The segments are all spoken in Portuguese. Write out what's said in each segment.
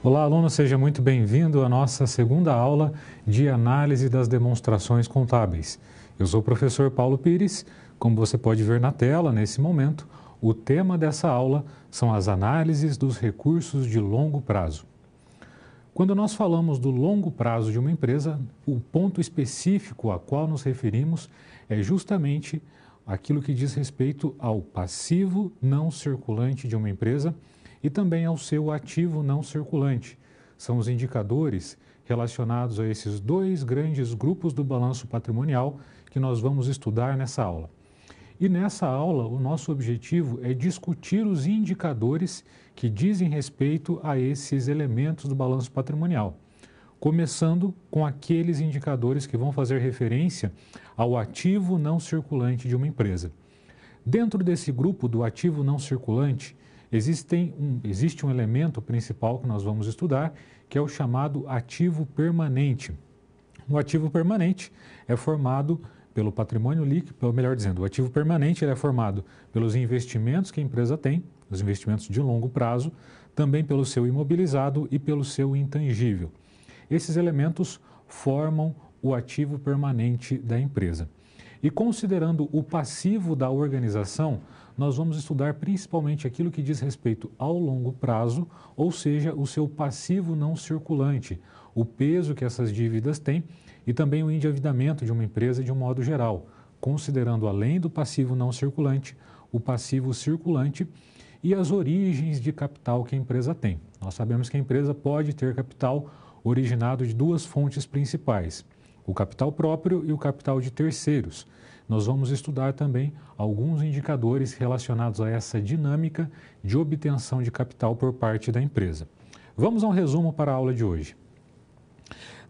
Olá, aluno, seja muito bem-vindo à nossa segunda aula de análise das demonstrações contábeis. Eu sou o professor Paulo Pires. Como você pode ver na tela, nesse momento, o tema dessa aula são as análises dos recursos de longo prazo. Quando nós falamos do longo prazo de uma empresa, o ponto específico a qual nos referimos é justamente aquilo que diz respeito ao passivo não circulante de uma empresa e também ao seu ativo não circulante. São os indicadores relacionados a esses dois grandes grupos do balanço patrimonial que nós vamos estudar nessa aula. E nessa aula, o nosso objetivo é discutir os indicadores que dizem respeito a esses elementos do balanço patrimonial, começando com aqueles indicadores que vão fazer referência ao ativo não circulante de uma empresa. Dentro desse grupo do ativo não circulante, existe um elemento principal que nós vamos estudar, que é o chamado ativo permanente. O ativo permanente é formado pelo patrimônio líquido, ou melhor dizendo, o ativo permanente ele é formado pelos investimentos que a empresa tem, os investimentos de longo prazo, também pelo seu imobilizado e pelo seu intangível. Esses elementos formam o ativo permanente da empresa. E considerando o passivo da organização, nós vamos estudar principalmente aquilo que diz respeito ao longo prazo, ou seja, o seu passivo não circulante, o peso que essas dívidas têm e também o endividamento de uma empresa de um modo geral, considerando além do passivo não circulante, o passivo circulante e as origens de capital que a empresa tem. Nós sabemos que a empresa pode ter capital originado de duas fontes principais, o capital próprio e o capital de terceiros. Nós vamos estudar também alguns indicadores relacionados a essa dinâmica de obtenção de capital por parte da empresa. Vamos a um resumo para a aula de hoje.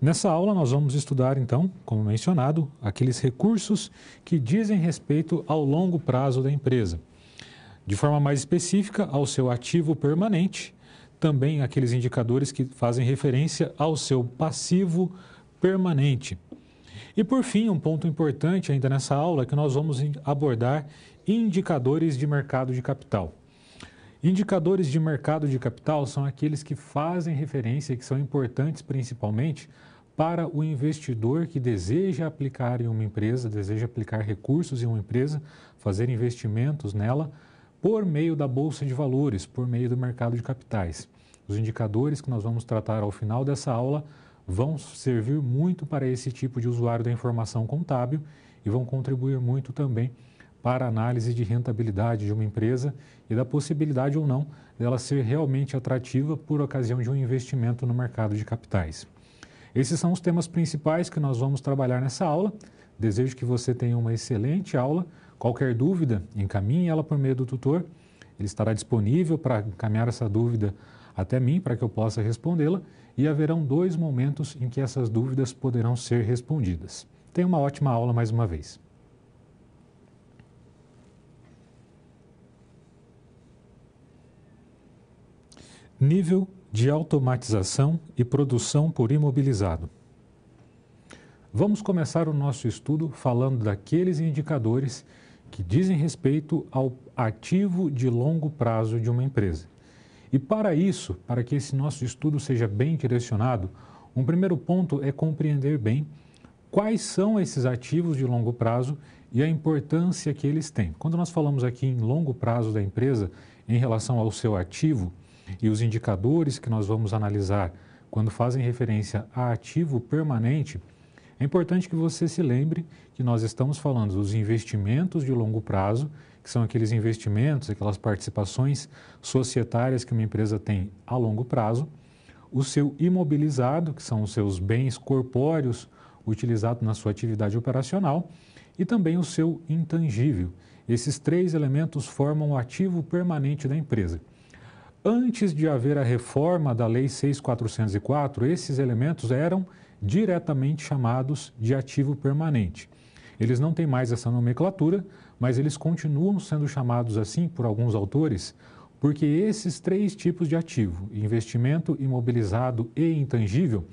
Nessa aula nós vamos estudar então, como mencionado, aqueles recursos que dizem respeito ao longo prazo da empresa. De forma mais específica, ao seu ativo permanente, também aqueles indicadores que fazem referência ao seu passivo permanente. E por fim, um ponto importante ainda nessa aula é que nós vamos abordar indicadores de mercado de capital. Indicadores de mercado de capital são aqueles que fazem referência, que são importantes principalmente para o investidor que deseja aplicar em uma empresa, deseja aplicar recursos em uma empresa, fazer investimentos nela por meio da Bolsa de Valores, por meio do mercado de capitais. Os indicadores que nós vamos tratar ao final dessa aula vão servir muito para esse tipo de usuário da informação contábil e vão contribuir muito também para a análise de rentabilidade de uma empresa e da possibilidade ou não dela ser realmente atrativa por ocasião de um investimento no mercado de capitais. Esses são os temas principais que nós vamos trabalhar nessa aula. Desejo que você tenha uma excelente aula. Qualquer dúvida, encaminhe ela por meio do tutor. Ele estará disponível para encaminhar essa dúvida até mim, para que eu possa respondê-la, e haverão 2 momentos em que essas dúvidas poderão ser respondidas. Tenha uma ótima aula mais uma vez. Nível de automatização e produção por imobilizado. Vamos começar o nosso estudo falando daqueles indicadores que dizem respeito ao ativo de longo prazo de uma empresa. E para isso, para que esse nosso estudo seja bem direcionado, um primeiro ponto é compreender bem quais são esses ativos de longo prazo e a importância que eles têm. Quando nós falamos aqui em longo prazo da empresa, em relação ao seu ativo e os indicadores que nós vamos analisar quando fazem referência a ativo permanente, é importante que você se lembre que nós estamos falando dos investimentos de longo prazo, que são aqueles investimentos, aquelas participações societárias que uma empresa tem a longo prazo, o seu imobilizado, que são os seus bens corpóreos utilizados na sua atividade operacional, e também o seu intangível. Esses 3 elementos formam o ativo permanente da empresa. Antes de haver a reforma da Lei 6.404, esses elementos eram diretamente chamados de ativo permanente. Eles não têm mais essa nomenclatura, mas eles continuam sendo chamados assim por alguns autores, porque esses 3 tipos de ativo, investimento, imobilizado e intangível,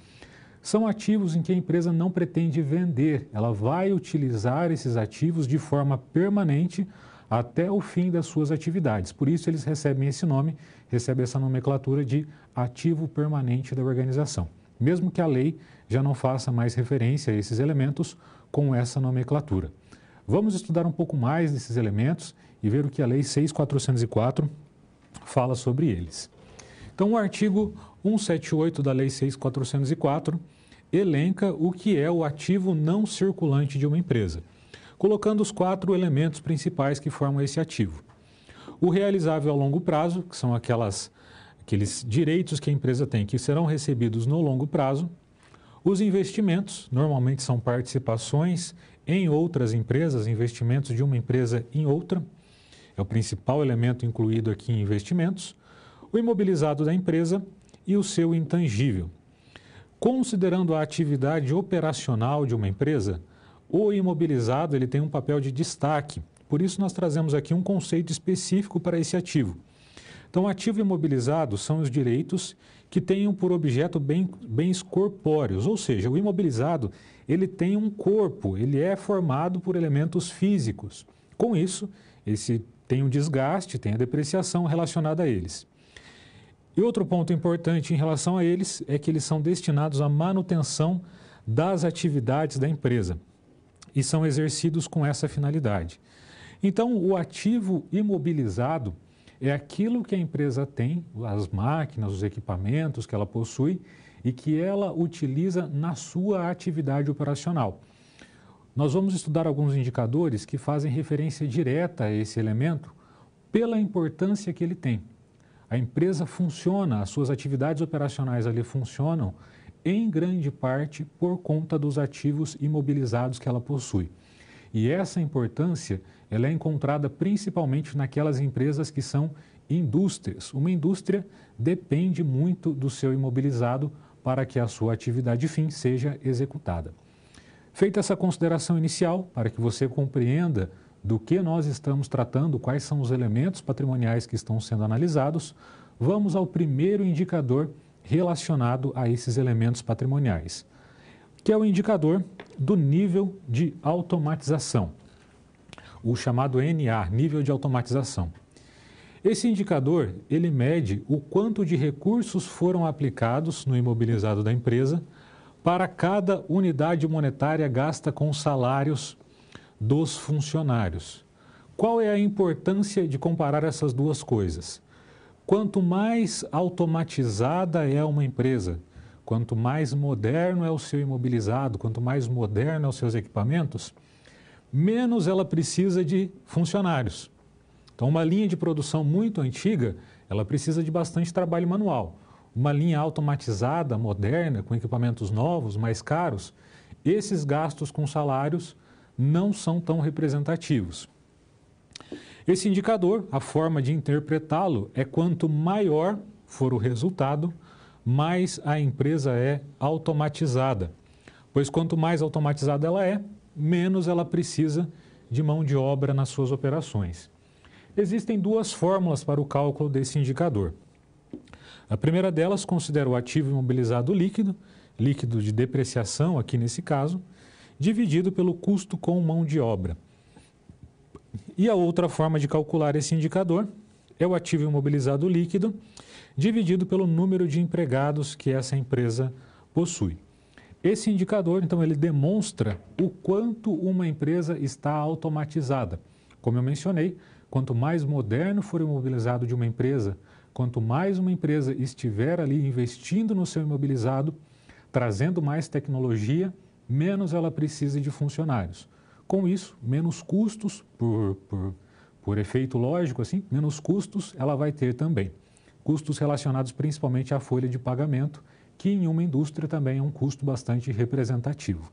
são ativos em que a empresa não pretende vender, ela vai utilizar esses ativos de forma permanente até o fim das suas atividades. Por isso eles recebem esse nome, recebem essa nomenclatura de ativo permanente da organização, mesmo que a lei já não faça mais referência a esses elementos com essa nomenclatura. Vamos estudar um pouco mais desses elementos e ver o que a Lei 6.404 fala sobre eles. Então, o artigo 178 da Lei 6.404 elenca o que é o ativo não circulante de uma empresa, colocando os 4 elementos principais que formam esse ativo. O realizável a longo prazo, que são aqueles direitos que a empresa tem que serão recebidos no longo prazo. Os investimentos, normalmente são participações em outras empresas, investimentos de uma empresa em outra. É o principal elemento incluído aqui em investimentos. O imobilizado da empresa e o seu intangível. Considerando a atividade operacional de uma empresa, o imobilizado ele tem um papel de destaque. Por isso, nós trazemos aqui um conceito específico para esse ativo. Então, ativo imobilizado são os direitos que tenham por objeto bens corpóreos, ou seja, o imobilizado ele tem um corpo, ele é formado por elementos físicos. Com isso, esse tem um desgaste, tem a depreciação relacionada a eles. E outro ponto importante em relação a eles é que eles são destinados à manutenção das atividades da empresa e são exercidos com essa finalidade. Então, o ativo imobilizado é aquilo que a empresa tem, as máquinas, os equipamentos que ela possui e que ela utiliza na sua atividade operacional. Nós vamos estudar alguns indicadores que fazem referência direta a esse elemento pela importância que ele tem. A empresa funciona, as suas atividades operacionais ali funcionam em grande parte por conta dos ativos imobilizados que ela possui. E essa importância ela é encontrada principalmente naquelas empresas que são indústrias. Uma indústria depende muito do seu imobilizado para que a sua atividade fim seja executada. Feita essa consideração inicial, para que você compreenda do que nós estamos tratando, quais são os elementos patrimoniais que estão sendo analisados, vamos ao primeiro indicador relacionado a esses elementos patrimoniais, que é o indicador do nível de automatização, o chamado NA, nível de automatização. Esse indicador, ele mede o quanto de recursos foram aplicados no imobilizado da empresa para cada unidade monetária gasta com salários dos funcionários. Qual é a importância de comparar essas duas coisas? Quanto mais automatizada é uma empresa, quanto mais moderno é o seu imobilizado, quanto mais moderno é os seus equipamentos, menos ela precisa de funcionários. Então, uma linha de produção muito antiga, ela precisa de bastante trabalho manual. Uma linha automatizada, moderna, com equipamentos novos, mais caros, esses gastos com salários não são tão representativos. Esse indicador, a forma de interpretá-lo é quanto maior for o resultado, mais a empresa é automatizada. Pois quanto mais automatizada ela é, menos ela precisa de mão de obra nas suas operações. Existem duas fórmulas para o cálculo desse indicador. A primeira delas considera o ativo imobilizado líquido, líquido de depreciação aqui nesse caso, dividido pelo custo com mão de obra. E a outra forma de calcular esse indicador é o ativo imobilizado líquido, dividido pelo número de empregados que essa empresa possui. Esse indicador, então, ele demonstra o quanto uma empresa está automatizada. Como eu mencionei, quanto mais moderno for o imobilizado de uma empresa, quanto mais uma empresa estiver ali investindo no seu imobilizado, trazendo mais tecnologia, menos ela precisa de funcionários. Com isso, menos custos, por efeito lógico, assim, menos custos ela vai ter também. Custos relacionados principalmente à folha de pagamento, que em uma indústria também é um custo bastante representativo.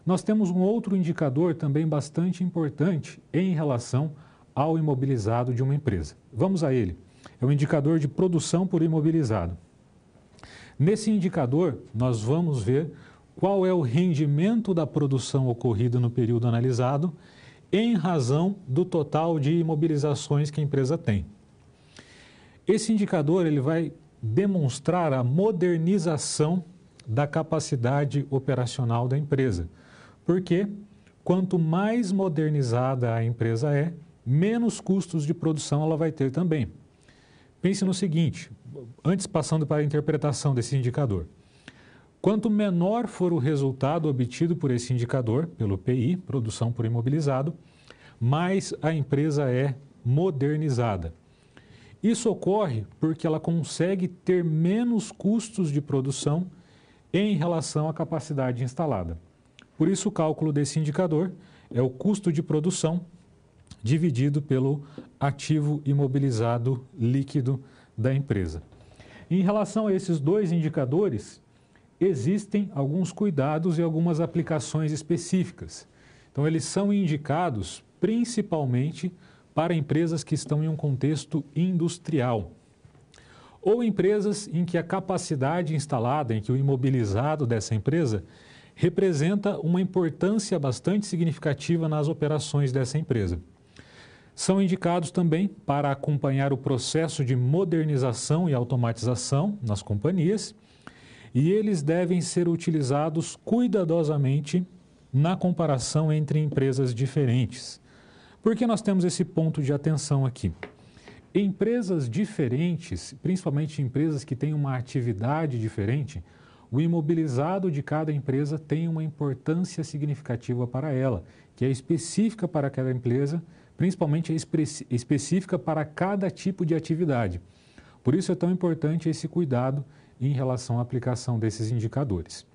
Nós temos um outro indicador também bastante importante em relação ao imobilizado de uma empresa. Vamos a ele. É o indicador de produção por imobilizado. Nesse indicador, nós vamos ver qual é o rendimento da produção ocorrida no período analisado em razão do total de imobilizações que a empresa tem. Esse indicador ele vai demonstrar a modernização da capacidade operacional da empresa, porque quanto mais modernizada a empresa é, menos custos de produção ela vai ter também. Pense no seguinte, antes passando para a interpretação desse indicador. Quanto menor for o resultado obtido por esse indicador, pelo PI, produção por imobilizado, mais a empresa é modernizada. Isso ocorre porque ela consegue ter menos custos de produção em relação à capacidade instalada. Por isso, o cálculo desse indicador é o custo de produção dividido pelo ativo imobilizado líquido da empresa. Em relação a esses dois indicadores, existem alguns cuidados e algumas aplicações específicas. Então, eles são indicados principalmente para empresas que estão em um contexto industrial ou empresas em que a capacidade instalada, em que o imobilizado dessa empresa representa uma importância bastante significativa nas operações dessa empresa. São indicados também para acompanhar o processo de modernização e automatização nas companhias e eles devem ser utilizados cuidadosamente na comparação entre empresas diferentes. Por que nós temos esse ponto de atenção aqui? Empresas diferentes, principalmente empresas que têm uma atividade diferente, o imobilizado de cada empresa tem uma importância significativa para ela, que é específica para cada empresa, principalmente específica para cada tipo de atividade. Por isso é tão importante esse cuidado em relação à aplicação desses indicadores.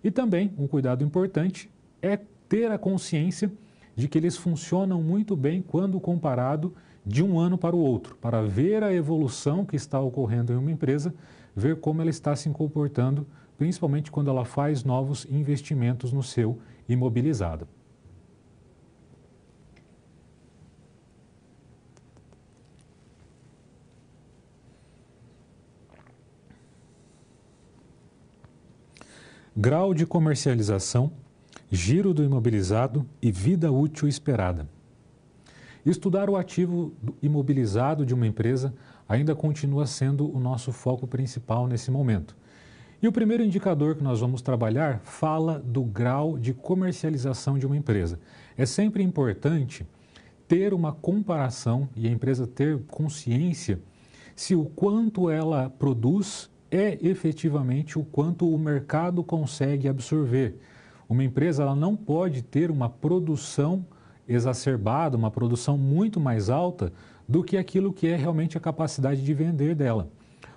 E também um cuidado importante é ter a consciência de que eles funcionam muito bem quando comparado de um ano para o outro, para ver a evolução que está ocorrendo em uma empresa, ver como ela está se comportando, principalmente quando ela faz novos investimentos no seu imobilizado. Grau de comercialização, giro do imobilizado e vida útil esperada. Estudar o ativo imobilizado de uma empresa ainda continua sendo o nosso foco principal nesse momento. E o primeiro indicador que nós vamos trabalhar fala do grau de comercialização de uma empresa. É sempre importante ter uma comparação e a empresa ter consciência se o quanto ela produz é efetivamente o quanto o mercado consegue absorver. Uma empresa ela não pode ter uma produção exacerbada, uma produção muito mais alta do que aquilo que é realmente a capacidade de vender dela.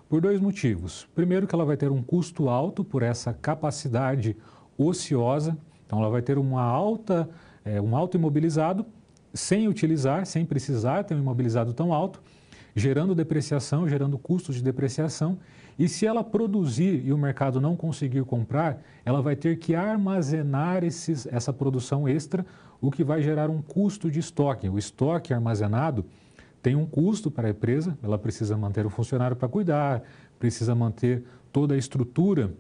Por dois motivos. Primeiro, que ela vai ter um custo alto por essa capacidade ociosa, então ela vai ter um alto imobilizado sem utilizar, sem precisar ter um imobilizado tão alto, gerando depreciação, gerando custos de depreciação. E se ela produzir e o mercado não conseguir comprar, ela vai ter que armazenar essa produção extra, o que vai gerar um custo de estoque. O estoque armazenado tem um custo para a empresa, ela precisa manter o funcionário para cuidar, precisa manter toda a estrutura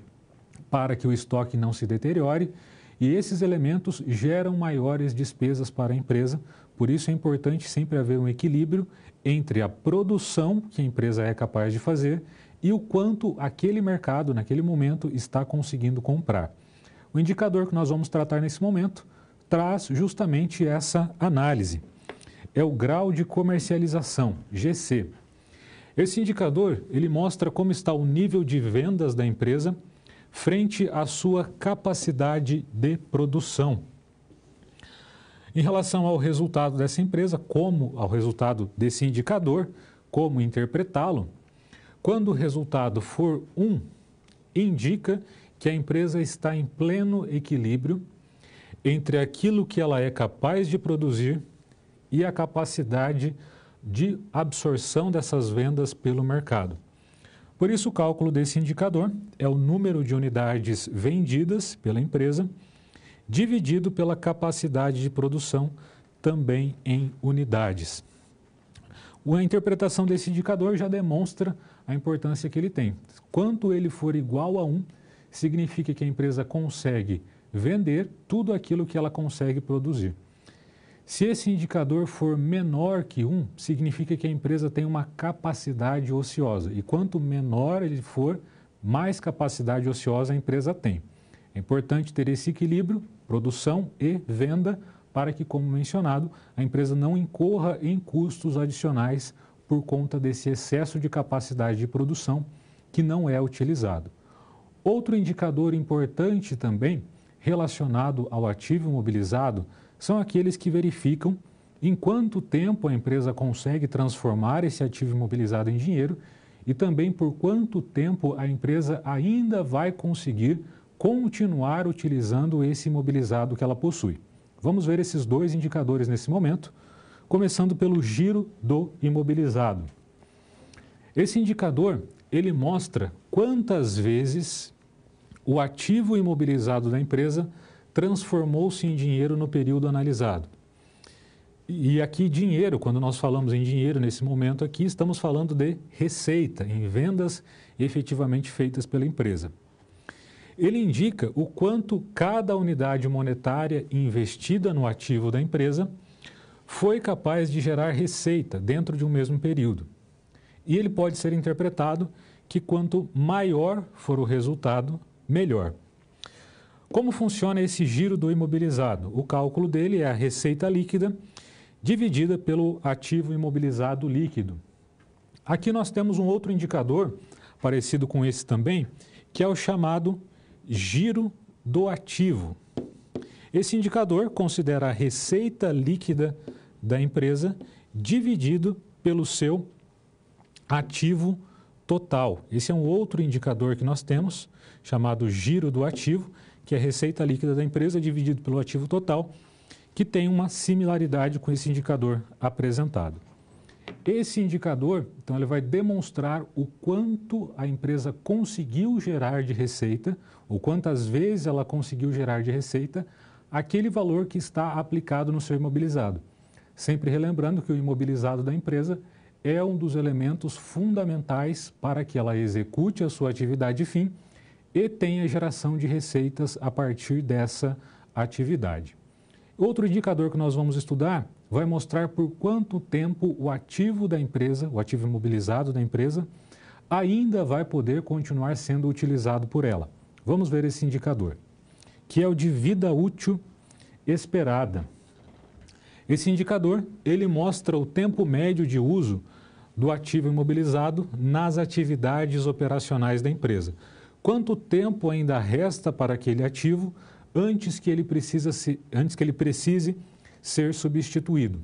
para que o estoque não se deteriore. E esses elementos geram maiores despesas para a empresa, por isso é importante sempre haver um equilíbrio entre a produção que a empresa é capaz de fazer e o quanto aquele mercado, naquele momento, está conseguindo comprar. O indicador que nós vamos tratar nesse momento traz justamente essa análise. É o grau de comercialização, GC. Esse indicador, ele mostra como está o nível de vendas da empresa frente à sua capacidade de produção. Em relação ao resultado dessa empresa, como ao resultado desse indicador, como interpretá-lo, quando o resultado for 1, indica que a empresa está em pleno equilíbrio entre aquilo que ela é capaz de produzir e a capacidade de absorção dessas vendas pelo mercado. Por isso, o cálculo desse indicador é o número de unidades vendidas pela empresa dividido pela capacidade de produção, também em unidades. A interpretação desse indicador já demonstra a importância que ele tem. Quanto ele for igual a 1, significa que a empresa consegue vender tudo aquilo que ela consegue produzir. Se esse indicador for menor que 1, significa que a empresa tem uma capacidade ociosa. E quanto menor ele for, mais capacidade ociosa a empresa tem. É importante ter esse equilíbrio, produção e venda, para que, como mencionado, a empresa não incorra em custos adicionais por conta desse excesso de capacidade de produção que não é utilizado. Outro indicador importante também relacionado ao ativo imobilizado são aqueles que verificam em quanto tempo a empresa consegue transformar esse ativo imobilizado em dinheiro e também por quanto tempo a empresa ainda vai conseguir continuar utilizando esse imobilizado que ela possui. Vamos ver esses dois indicadores nesse momento, começando pelo giro do imobilizado. Esse indicador, ele mostra quantas vezes o ativo imobilizado da empresa transformou-se em dinheiro no período analisado. E aqui dinheiro, quando nós falamos em dinheiro nesse momento aqui, estamos falando de receita, em vendas efetivamente feitas pela empresa. Ele indica o quanto cada unidade monetária investida no ativo da empresa foi capaz de gerar receita dentro de um mesmo período. E ele pode ser interpretado que quanto maior for o resultado, melhor. Como funciona esse giro do imobilizado? O cálculo dele é a receita líquida dividida pelo ativo imobilizado líquido. Aqui nós temos um outro indicador, parecido com esse também, que é o chamado giro do ativo. Esse indicador considera a receita líquida da empresa dividido pelo seu ativo total. Esse é um outro indicador que nós temos, chamado giro do ativo, que é a receita líquida da empresa dividido pelo ativo total, que tem uma similaridade com esse indicador apresentado. Esse indicador, então, ele vai demonstrar o quanto a empresa conseguiu gerar de receita, ou quantas vezes ela conseguiu gerar de receita, aquele valor que está aplicado no seu imobilizado. Sempre relembrando que o imobilizado da empresa é um dos elementos fundamentais para que ela execute a sua atividade fim e tenha geração de receitas a partir dessa atividade. Outro indicador que nós vamos estudar vai mostrar por quanto tempo o ativo da empresa, o ativo imobilizado da empresa, ainda vai poder continuar sendo utilizado por ela. Vamos ver esse indicador, que é o de vida útil esperada. Esse indicador, ele mostra o tempo médio de uso do ativo imobilizado nas atividades operacionais da empresa. Quanto tempo ainda resta para aquele ativo antes que ele precise ser substituído.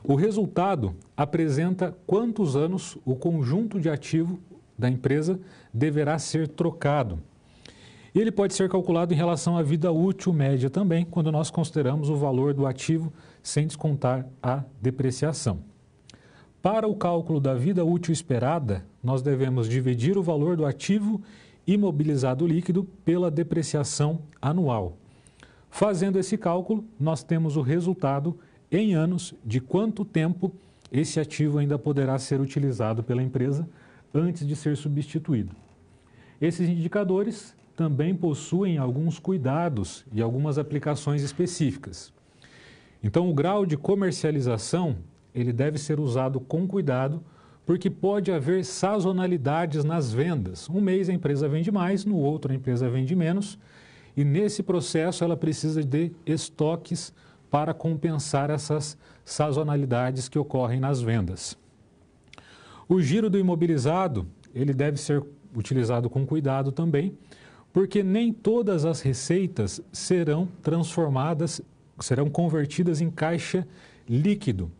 O resultado apresenta quantos anos o conjunto de ativo da empresa deverá ser trocado. E ele pode ser calculado em relação à vida útil média também, quando nós consideramos o valor do ativo sem descontar a depreciação. Para o cálculo da vida útil esperada, nós devemos dividir o valor do ativo imobilizado líquido pela depreciação anual. Fazendo esse cálculo, nós temos o resultado em anos de quanto tempo esse ativo ainda poderá ser utilizado pela empresa antes de ser substituído. Esses indicadores também possuem alguns cuidados e algumas aplicações específicas. Então, o grau de comercialização, ele deve ser usado com cuidado, porque pode haver sazonalidades nas vendas. Um mês a empresa vende mais, no outro a empresa vende menos, e nesse processo ela precisa de estoques para compensar essas sazonalidades que ocorrem nas vendas. O giro do imobilizado, ele deve ser utilizado com cuidado também, porque nem todas as receitas serão convertidas em caixa líquido.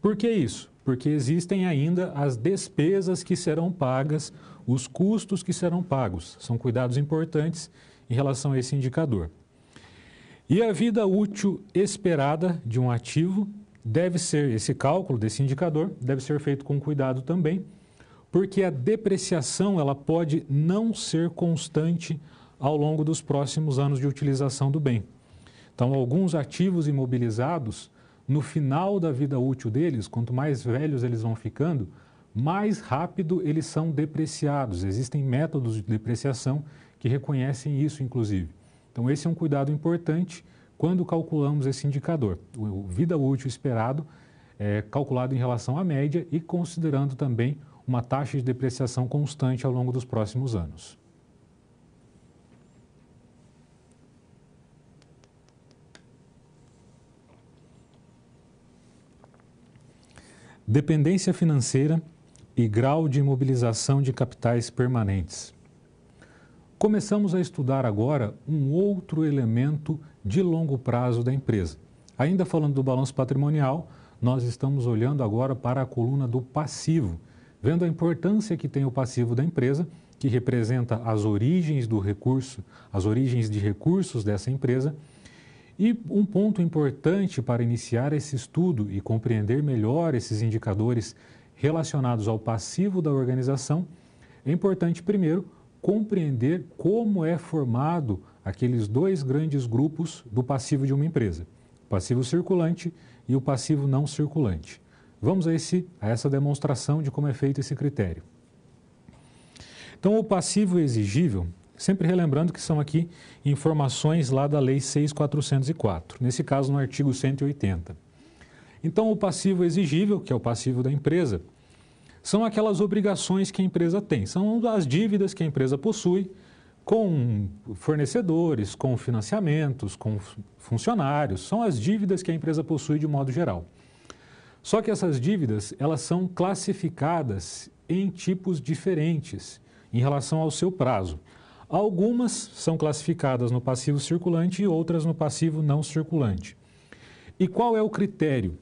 Por que isso? Porque existem ainda as despesas que serão pagas, os custos que serão pagos. São cuidados importantes em relação a esse indicador. E a vida útil esperada de um ativo esse cálculo desse indicador deve ser feito com cuidado também, porque a depreciação ela pode não ser constante ao longo dos próximos anos de utilização do bem. Então, alguns ativos imobilizados, no final da vida útil deles, quanto mais velhos eles vão ficando, mais rápido eles são depreciados. Existem métodos de depreciação que reconhecem isso, inclusive. Então, esse é um cuidado importante quando calculamos esse indicador. O vida útil esperado é calculado em relação à média e considerando também uma taxa de depreciação constante ao longo dos próximos anos. Dependência financeira e grau de imobilização de capitais permanentes. Começamos a estudar agora um outro elemento de longo prazo da empresa. Ainda falando do balanço patrimonial, nós estamos olhando agora para a coluna do passivo, vendo a importância que tem o passivo da empresa, que representa as origens do recurso, as origens de recursos dessa empresa. E um ponto importante para iniciar esse estudo e compreender melhor esses indicadores relacionados ao passivo da organização, é importante primeiro compreender como é formado aqueles dois grandes grupos do passivo de uma empresa, o passivo circulante e o passivo não circulante. Vamos a essa demonstração de como é feito esse critério. Então, o passivo exigível, sempre relembrando que são aqui informações lá da Lei 6.404, nesse caso no artigo 180. Então, o passivo exigível, que é o passivo da empresa, são aquelas obrigações que a empresa tem, são as dívidas que a empresa possui com fornecedores, com financiamentos, com funcionários, são as dívidas que a empresa possui de modo geral. Só que essas dívidas, elas são classificadas em tipos diferentes em relação ao seu prazo. Algumas são classificadas no passivo circulante e outras no passivo não circulante. E qual é o critério?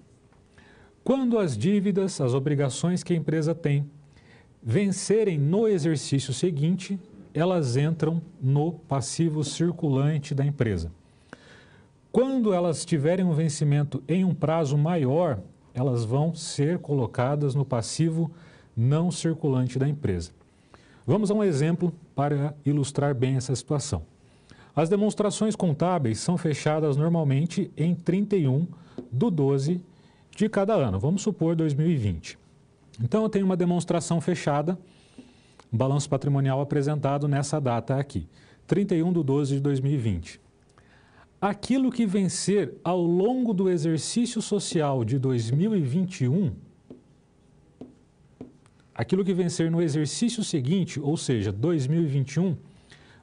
Quando as dívidas, as obrigações que a empresa tem, vencerem no exercício seguinte, elas entram no passivo circulante da empresa. Quando elas tiverem um vencimento em um prazo maior, elas vão ser colocadas no passivo não circulante da empresa. Vamos a um exemplo para ilustrar bem essa situação. As demonstrações contábeis são fechadas normalmente em 31/12 de cada ano, vamos supor 2020. Então, eu tenho uma demonstração fechada, um balanço patrimonial apresentado nessa data aqui, 31/12 de 2020. Aquilo que vencer ao longo do exercício social de 2021, aquilo que vencer no exercício seguinte, ou seja, 2021,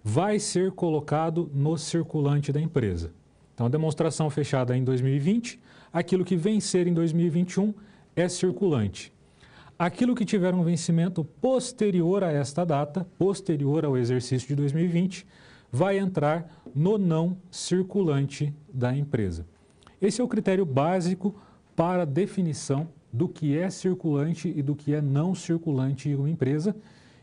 vai ser colocado no circulante da empresa. Então, a demonstração fechada em 2020, aquilo que vencer em 2021 é circulante. Aquilo que tiver um vencimento posterior a esta data, posterior ao exercício de 2020, vai entrar no não circulante da empresa. Esse é o critério básico para a definição do que é circulante e do que é não circulante em uma empresa,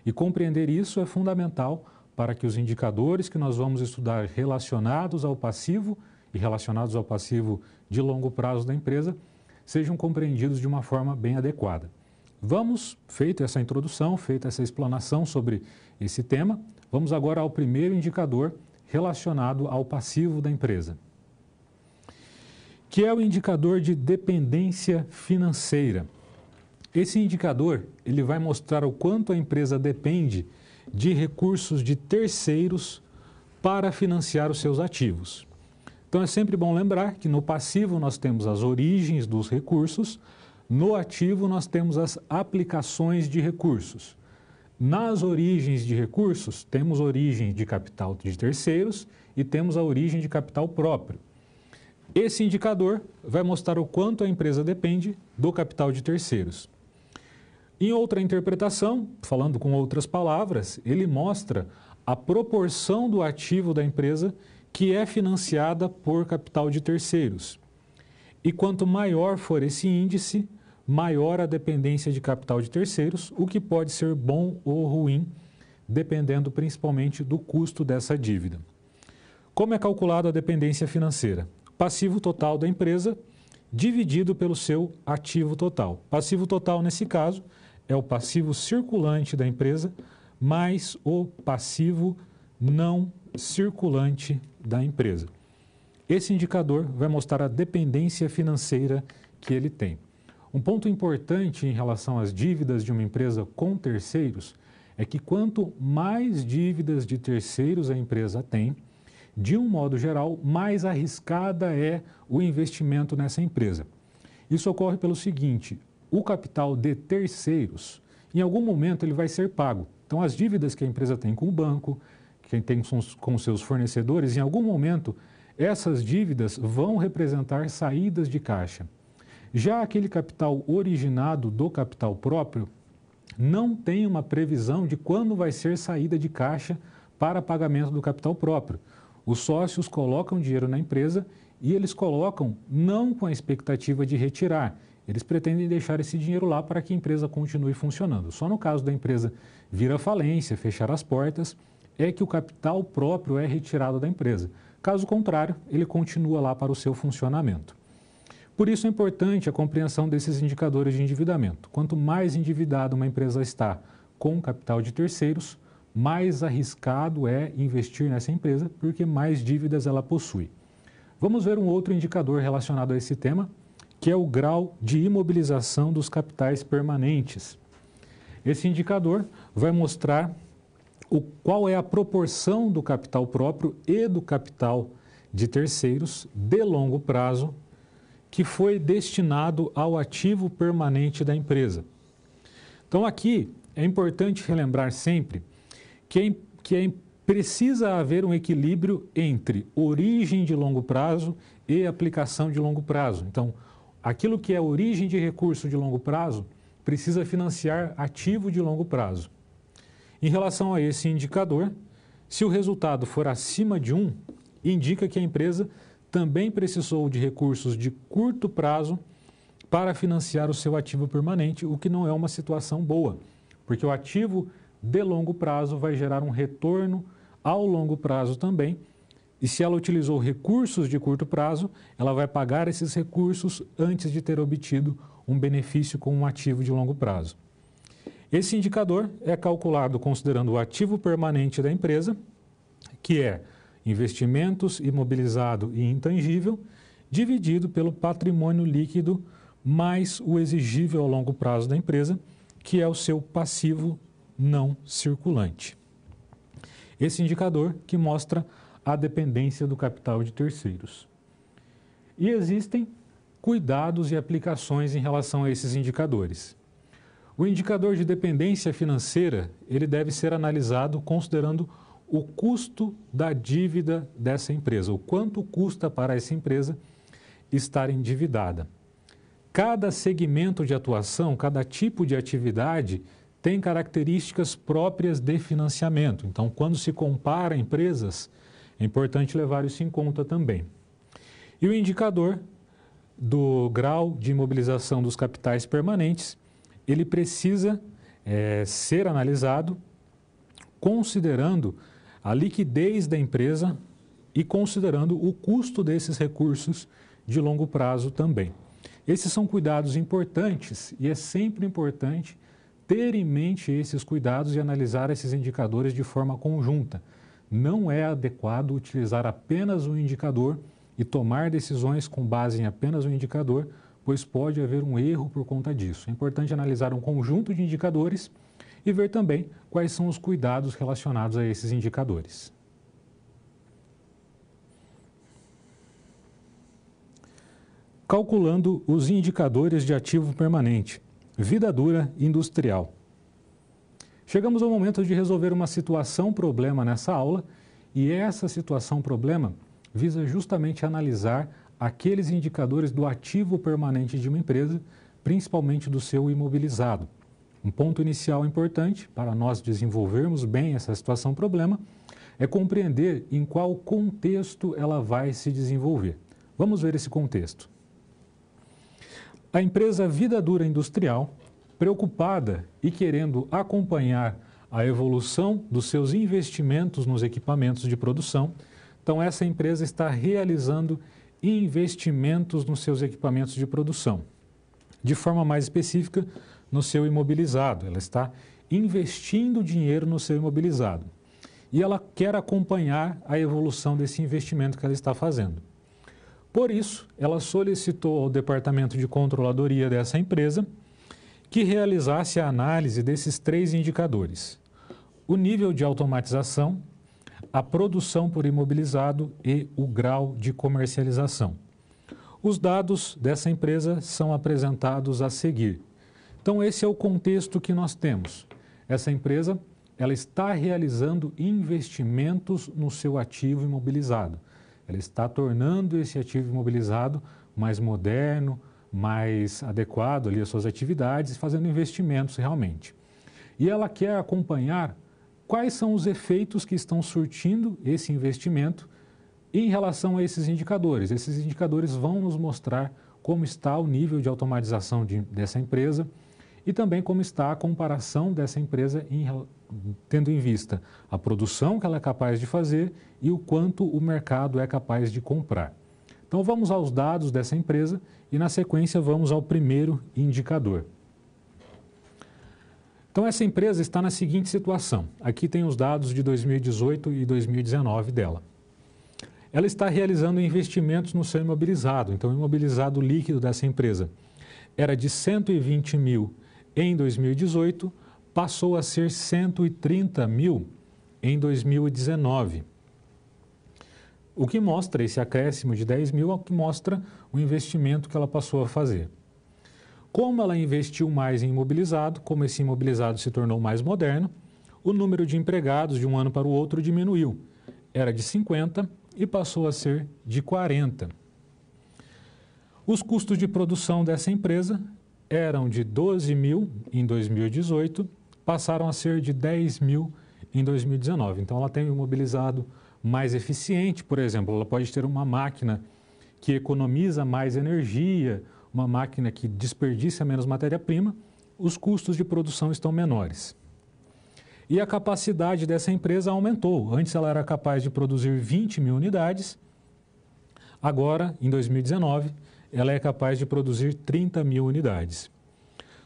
e compreender isso é fundamental para que os indicadores que nós vamos estudar relacionados ao passivo e relacionados ao passivo de longo prazo da empresa sejam compreendidos de uma forma bem adequada. Vamos, feita essa introdução, feita essa explanação sobre esse tema, vamos agora ao primeiro indicador relacionado ao passivo da empresa, que é o indicador de dependência financeira. Esse indicador, ele vai mostrar o quanto a empresa depende de recursos de terceiros para financiar os seus ativos. Então, é sempre bom lembrar que no passivo nós temos as origens dos recursos, no ativo nós temos as aplicações de recursos. Nas origens de recursos, temos origem de capital de terceiros e temos a origem de capital próprio. Esse indicador vai mostrar o quanto a empresa depende do capital de terceiros. Em outra interpretação, falando com outras palavras, ele mostra a proporção do ativo da empresa que é financiada por capital de terceiros. E quanto maior for esse índice, maior a dependência de capital de terceiros, o que pode ser bom ou ruim, dependendo principalmente do custo dessa dívida. Como é calculada a dependência financeira? Passivo total da empresa dividido pelo seu ativo total. Passivo total, nesse caso, é o passivo circulante da empresa mais o passivo não circulante da empresa. Esse indicador vai mostrar a dependência financeira que ele tem. Um ponto importante em relação às dívidas de uma empresa com terceiros é que quanto mais dívidas de terceiros a empresa tem, de um modo geral, mais arriscada é o investimento nessa empresa. Isso ocorre pelo seguinte: o capital de terceiros, em algum momento ele vai ser pago. Então, as dívidas que a empresa tem com o banco, que tem com seus fornecedores, em algum momento, essas dívidas vão representar saídas de caixa. Já aquele capital originado do capital próprio não tem uma previsão de quando vai ser saída de caixa para pagamento do capital próprio. Os sócios colocam dinheiro na empresa e eles colocam não com a expectativa de retirar. Eles pretendem deixar esse dinheiro lá para que a empresa continue funcionando. Só no caso da empresa vir à falência, fechar as portas, é que o capital próprio é retirado da empresa. Caso contrário, ele continua lá para o seu funcionamento. Por isso é importante a compreensão desses indicadores de endividamento. Quanto mais endividada uma empresa está com capital de terceiros, mais arriscado é investir nessa empresa, porque mais dívidas ela possui. Vamos ver um outro indicador relacionado a esse tema, que é o grau de imobilização dos capitais permanentes. Esse indicador vai mostrar qual é a proporção do capital próprio e do capital de terceiros de longo prazo que foi destinado ao ativo permanente da empresa. Então, aqui é importante relembrar sempre que precisa haver um equilíbrio entre origem de longo prazo e aplicação de longo prazo. Então, aquilo que é origem de recurso de longo prazo precisa financiar ativo de longo prazo. Em relação a esse indicador, se o resultado for acima de 1, indica que a empresa também precisou de recursos de curto prazo para financiar o seu ativo permanente, o que não é uma situação boa, porque o ativo de longo prazo vai gerar um retorno ao longo prazo também, e se ela utilizou recursos de curto prazo, ela vai pagar esses recursos antes de ter obtido um benefício com um ativo de longo prazo. Esse indicador é calculado considerando o ativo permanente da empresa, que é investimentos, imobilizado e intangível, dividido pelo patrimônio líquido mais o exigível ao longo prazo da empresa, que é o seu passivo não circulante. Esse indicador que mostra a dependência do capital de terceiros. E existem cuidados e aplicações em relação a esses indicadores. O indicador de dependência financeira, ele deve ser analisado considerando o custo da dívida dessa empresa, o quanto custa para essa empresa estar endividada. Cada segmento de atuação, cada tipo de atividade tem características próprias de financiamento. Então, quando se compara empresas, é importante levar isso em conta também. E o indicador do grau de imobilização dos capitais permanentes, ele precisa ser analisado considerando a liquidez da empresa e considerando o custo desses recursos de longo prazo também. Esses são cuidados importantes e é sempre importante ter em mente esses cuidados e analisar esses indicadores de forma conjunta. Não é adequado utilizar apenas um indicador e tomar decisões com base em apenas um indicador, pois pode haver um erro por conta disso. É importante analisar um conjunto de indicadores e ver também quais são os cuidados relacionados a esses indicadores. Calculando os indicadores de ativo permanente, vida dura industrial. Chegamos ao momento de resolver uma situação-problema nessa aula e essa situação-problema visa justamente analisar aqueles indicadores do ativo permanente de uma empresa, principalmente do seu imobilizado. Um ponto inicial importante para nós desenvolvermos bem essa situação-problema é compreender em qual contexto ela vai se desenvolver. Vamos ver esse contexto. A empresa Vida Dura Industrial, preocupada e querendo acompanhar a evolução dos seus investimentos nos equipamentos de produção, então essa empresa está realizando investimentos nos seus equipamentos de produção. De forma mais específica, no seu imobilizado. Ela está investindo dinheiro no seu imobilizado. E ela quer acompanhar a evolução desse investimento que ela está fazendo. Por isso, ela solicitou ao departamento de controladoria dessa empresa que realizasse a análise desses 3 indicadores: o nível de automatização, a produção por imobilizado e o grau de comercialização. Os dados dessa empresa são apresentados a seguir. Então, esse é o contexto que nós temos. Essa empresa, ela está realizando investimentos no seu ativo imobilizado. Ela está tornando esse ativo imobilizado mais moderno, mais adequado ali às suas atividades, fazendo investimentos realmente. E ela quer acompanhar quais são os efeitos que estão surtindo esse investimento em relação a esses indicadores. Esses indicadores vão nos mostrar como está o nível de automatização dessa empresa e também como está a comparação dessa empresa tendo em vista a produção que ela é capaz de fazer e o quanto o mercado é capaz de comprar. Então vamos aos dados dessa empresa e na sequência vamos ao primeiro indicador. Então essa empresa está na seguinte situação. Aqui tem os dados de 2018 e 2019 dela. Ela está realizando investimentos no seu imobilizado. Então o imobilizado líquido dessa empresa era de 120 mil em 2018, passou a ser 130 mil em 2019. O que mostra esse acréscimo de 10 mil, é o que mostra o investimento que ela passou a fazer. Como ela investiu mais em imobilizado, como esse imobilizado se tornou mais moderno, o número de empregados de um ano para o outro diminuiu. Era de 50 e passou a ser de 40. Os custos de produção dessa empresa eram de 12 mil em 2018, passaram a ser de 10 mil em 2019. Então, ela tem um imobilizado mais eficiente, por exemplo, ela pode ter uma máquina que economiza mais energia, uma máquina que desperdiça menos matéria-prima, os custos de produção estão menores. E a capacidade dessa empresa aumentou. Antes ela era capaz de produzir 20 mil unidades, agora, em 2019, ela é capaz de produzir 30 mil unidades.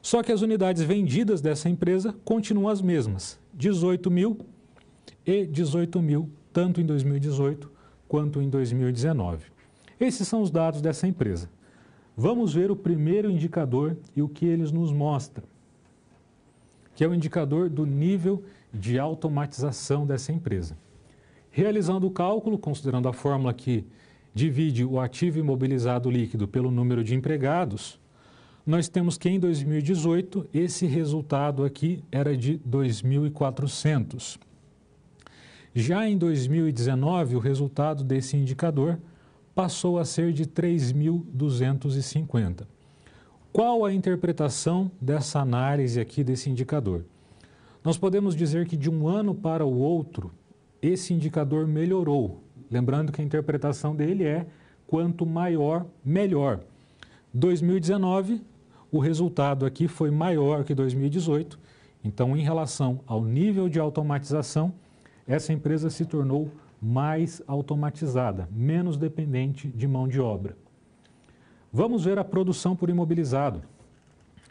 Só que as unidades vendidas dessa empresa continuam as mesmas, 18 mil e 18 mil, tanto em 2018 quanto em 2019. Esses são os dados dessa empresa. Vamos ver o primeiro indicador e o que eles nos mostram, que é o indicador do nível de automatização dessa empresa. Realizando o cálculo, considerando a fórmula que divide o ativo imobilizado líquido pelo número de empregados, nós temos que em 2018 esse resultado aqui era de 2.400. Já em 2019, o resultado desse indicador passou a ser de 3.250. Qual a interpretação dessa análise aqui desse indicador? Nós podemos dizer que de um ano para o outro, esse indicador melhorou. Lembrando que a interpretação dele é quanto maior, melhor. 2019, o resultado aqui foi maior que 2018. Então, em relação ao nível de automatização, essa empresa se tornou mais automatizada, menos dependente de mão de obra. Vamos ver a produção por imobilizado,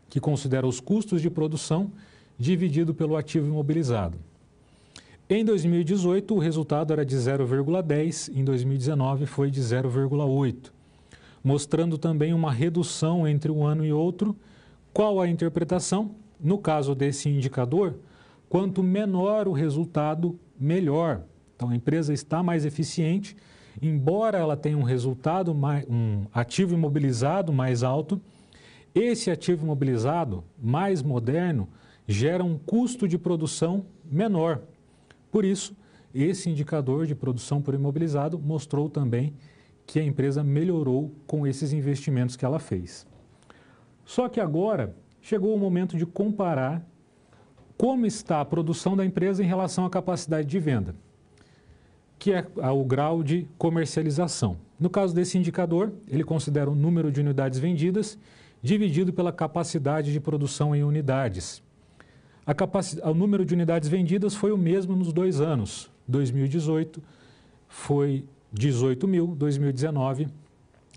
que considera os custos de produção dividido pelo ativo imobilizado. Em 2018, o resultado era de 0,10, em 2019 foi de 0,8, mostrando também uma redução entre um ano e outro. Qual a interpretação? No caso desse indicador, quanto menor o resultado, melhor. Então, a empresa está mais eficiente, embora ela tenha um resultado, um ativo imobilizado mais alto, esse ativo imobilizado mais moderno gera um custo de produção menor. Por isso, esse indicador de produção por imobilizado mostrou também que a empresa melhorou com esses investimentos que ela fez. Só que agora chegou o momento de comparar como está a produção da empresa em relação à capacidade de venda, que é o grau de comercialização. No caso desse indicador, ele considera o número de unidades vendidas dividido pela capacidade de produção em unidades. O número de unidades vendidas foi o mesmo nos 2 anos. 2018 foi 18 mil, 2019,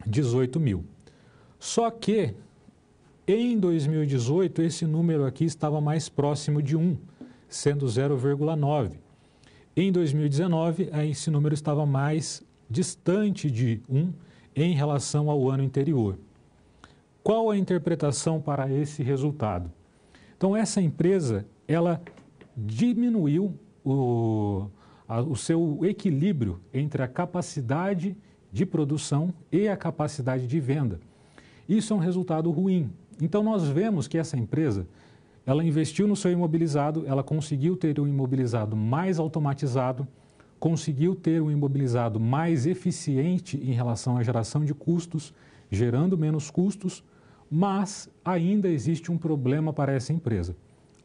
18 mil. Só que em 2018 esse número aqui estava mais próximo de 1, sendo 0,9. Em 2019, esse número estava mais distante de 1 em relação ao ano anterior. Qual a interpretação para esse resultado? Então, essa empresa, ela diminuiu o seu equilíbrio entre a capacidade de produção e a capacidade de venda. Isso é um resultado ruim. Então, nós vemos que essa empresa, ela investiu no seu imobilizado, ela conseguiu ter um imobilizado mais automatizado, conseguiu ter um imobilizado mais eficiente em relação à geração de custos, gerando menos custos, mas ainda existe um problema para essa empresa.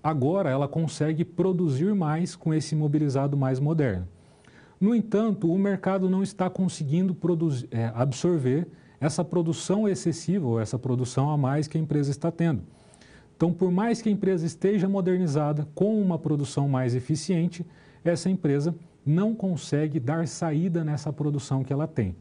Agora ela consegue produzir mais com esse imobilizado mais moderno. No entanto, o mercado não está conseguindo absorver essa produção excessiva ou essa produção a mais que a empresa está tendo. Então, por mais que a empresa esteja modernizada, com uma produção mais eficiente, essa empresa não consegue dar saída nessa produção que ela tem.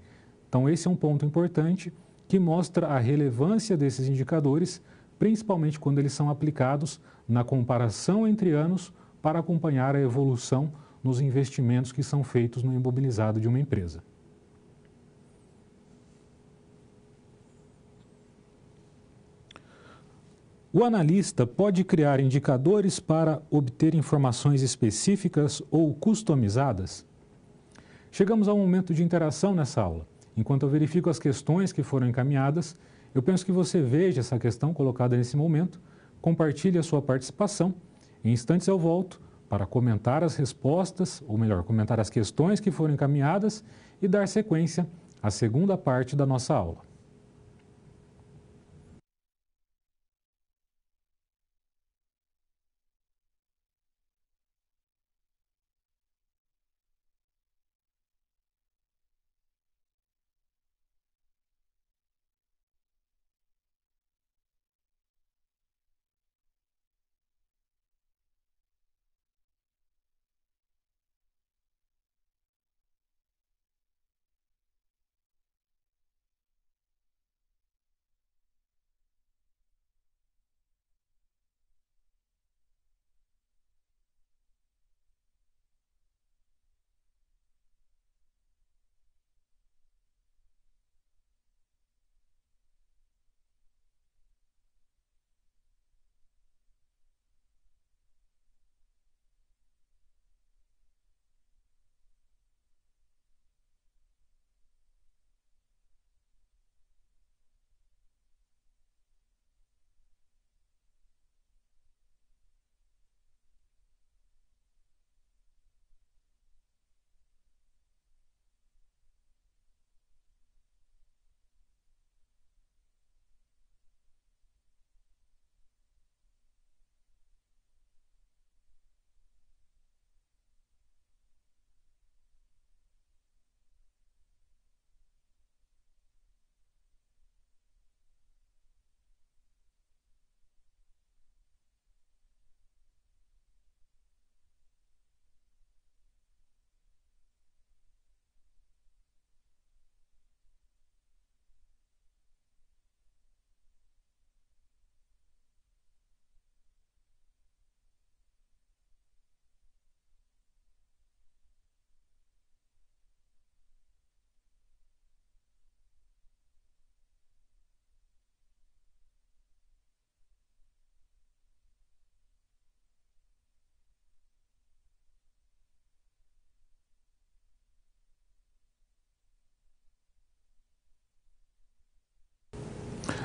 Então, esse é um ponto importante que mostra a relevância desses indicadores, principalmente quando eles são aplicados na comparação entre anos para acompanhar a evolução nos investimentos que são feitos no imobilizado de uma empresa. O analista pode criar indicadores para obter informações específicas ou customizadas? Chegamos ao momento de interação nessa aula. Enquanto eu verifico as questões que foram encaminhadas, eu penso que você veja essa questão colocada nesse momento, compartilhe a sua participação. Em instantes eu volto para comentar as respostas, ou melhor, comentar as questões que foram encaminhadas e dar sequência à segunda parte da nossa aula.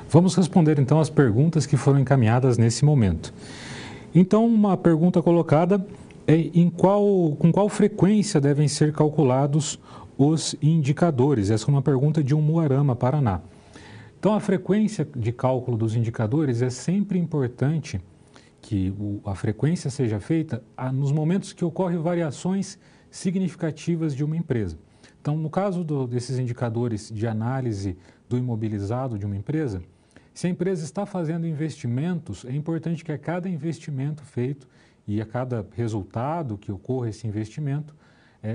Vamos responder então as perguntas que foram encaminhadas nesse momento. Então, uma pergunta colocada é com qual frequência devem ser calculados os indicadores? Essa é uma pergunta de Umuarama, Paraná. Então, a frequência de cálculo dos indicadores é sempre importante que a frequência seja feita nos momentos que ocorrem variações significativas de uma empresa. Então, no caso desses indicadores de análise do imobilizado de uma empresa, se a empresa está fazendo investimentos, é importante que a cada investimento feito e a cada resultado que ocorra esse investimento,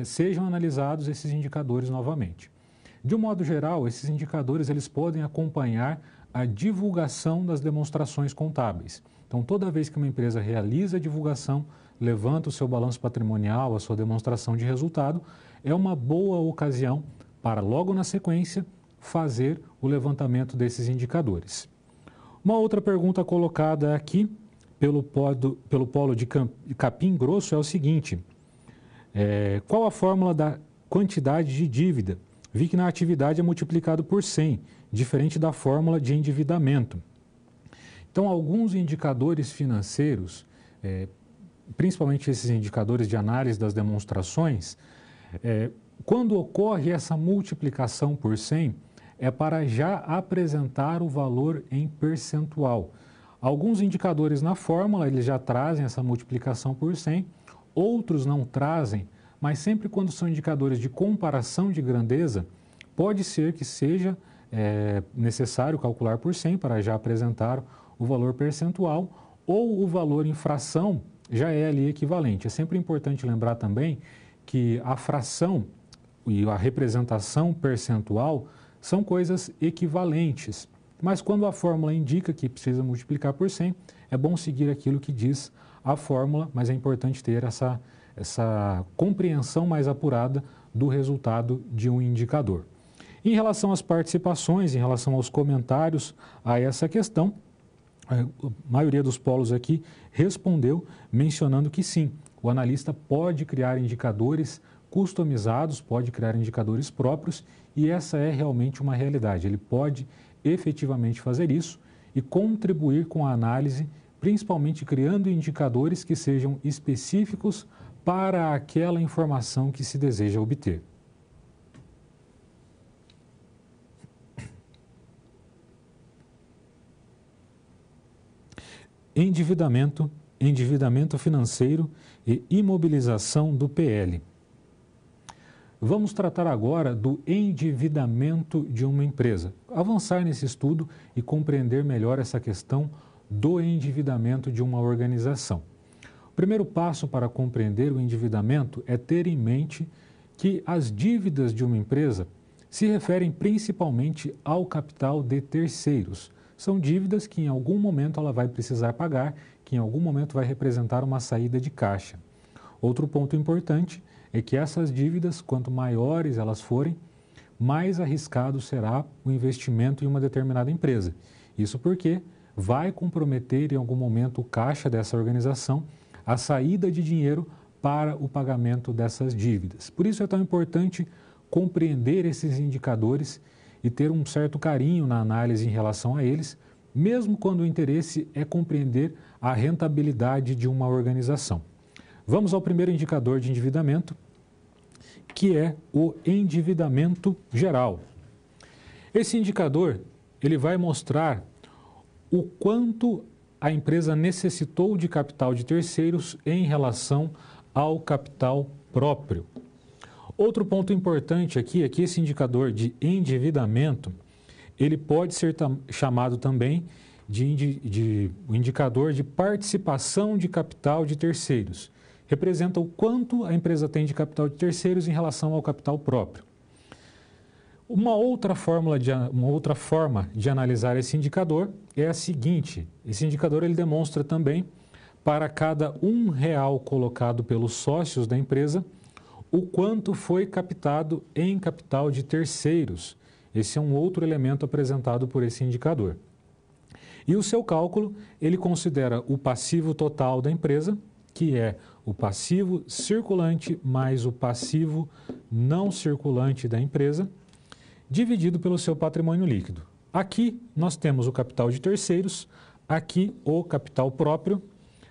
sejam analisados esses indicadores novamente. De um modo geral, esses indicadores eles podem acompanhar a divulgação das demonstrações contábeis. Então, toda vez que uma empresa realiza a divulgação, levanta o seu balanço patrimonial, a sua demonstração de resultado, é uma boa ocasião para, logo na sequência, fazer o levantamento desses indicadores. Uma outra pergunta colocada aqui pelo polo de Capim Grosso é o seguinte: qual a fórmula da quantidade de dívida? Vi que na atividade é multiplicado por 100, diferente da fórmula de endividamento. Então, alguns indicadores financeiros, principalmente esses indicadores de análise das demonstrações, quando ocorre essa multiplicação por 100, é para já apresentar o valor em percentual. Alguns indicadores na fórmula, eles já trazem essa multiplicação por 100, outros não trazem, mas sempre quando são indicadores de comparação de grandeza, pode ser que seja necessário calcular por 100 para já apresentar o valor percentual, ou o valor em fração já é ali equivalente. É sempre importante lembrar também que a fração e a representação percentual são coisas equivalentes. Mas quando a fórmula indica que precisa multiplicar por 100, é bom seguir aquilo que diz a fórmula, mas é importante ter essa compreensão mais apurada do resultado de um indicador. Em relação às participações, em relação aos comentários a essa questão, a maioria dos polos aqui respondeu mencionando que sim, o analista pode criar indicadores customizados, pode criar indicadores próprios e essa é realmente uma realidade. Ele pode efetivamente fazer isso e contribuir com a análise, principalmente criando indicadores que sejam específicos para aquela informação que se deseja obter. Endividamento financeiro e imobilização do PL. Vamos tratar agora do endividamento de uma empresa. Avançar nesse estudo e compreender melhor essa questão do endividamento de uma organização. O primeiro passo para compreender o endividamento é ter em mente que as dívidas de uma empresa se referem principalmente ao capital de terceiros. São dívidas que em algum momento ela vai precisar pagar, que em algum momento vai representar uma saída de caixa. Outro ponto importante é que essas dívidas, quanto maiores elas forem, mais arriscado será o investimento em uma determinada empresa. Isso porque vai comprometer em algum momento o caixa dessa organização, a saída de dinheiro para o pagamento dessas dívidas. Por isso é tão importante compreender esses indicadores e ter um certo carinho na análise em relação a eles, mesmo quando o interesse é compreender a rentabilidade de uma organização. Vamos ao primeiro indicador de endividamento, que é o endividamento geral. Esse indicador, ele vai mostrar o quanto a empresa necessitou de capital de terceiros em relação ao capital próprio. Outro ponto importante aqui é que esse indicador de endividamento, ele pode ser chamado também de indicador de participação de capital de terceiros. Representa o quanto a empresa tem de capital de terceiros em relação ao capital próprio. Uma outra forma de analisar esse indicador é a seguinte: esse indicador ele demonstra também, para cada R$1 colocado pelos sócios da empresa, o quanto foi captado em capital de terceiros. Esse é um outro elemento apresentado por esse indicador. E o seu cálculo, ele considera o passivo total da empresa, que é o passivo circulante mais o passivo não circulante da empresa, dividido pelo seu patrimônio líquido. Aqui nós temos o capital de terceiros, aqui o capital próprio.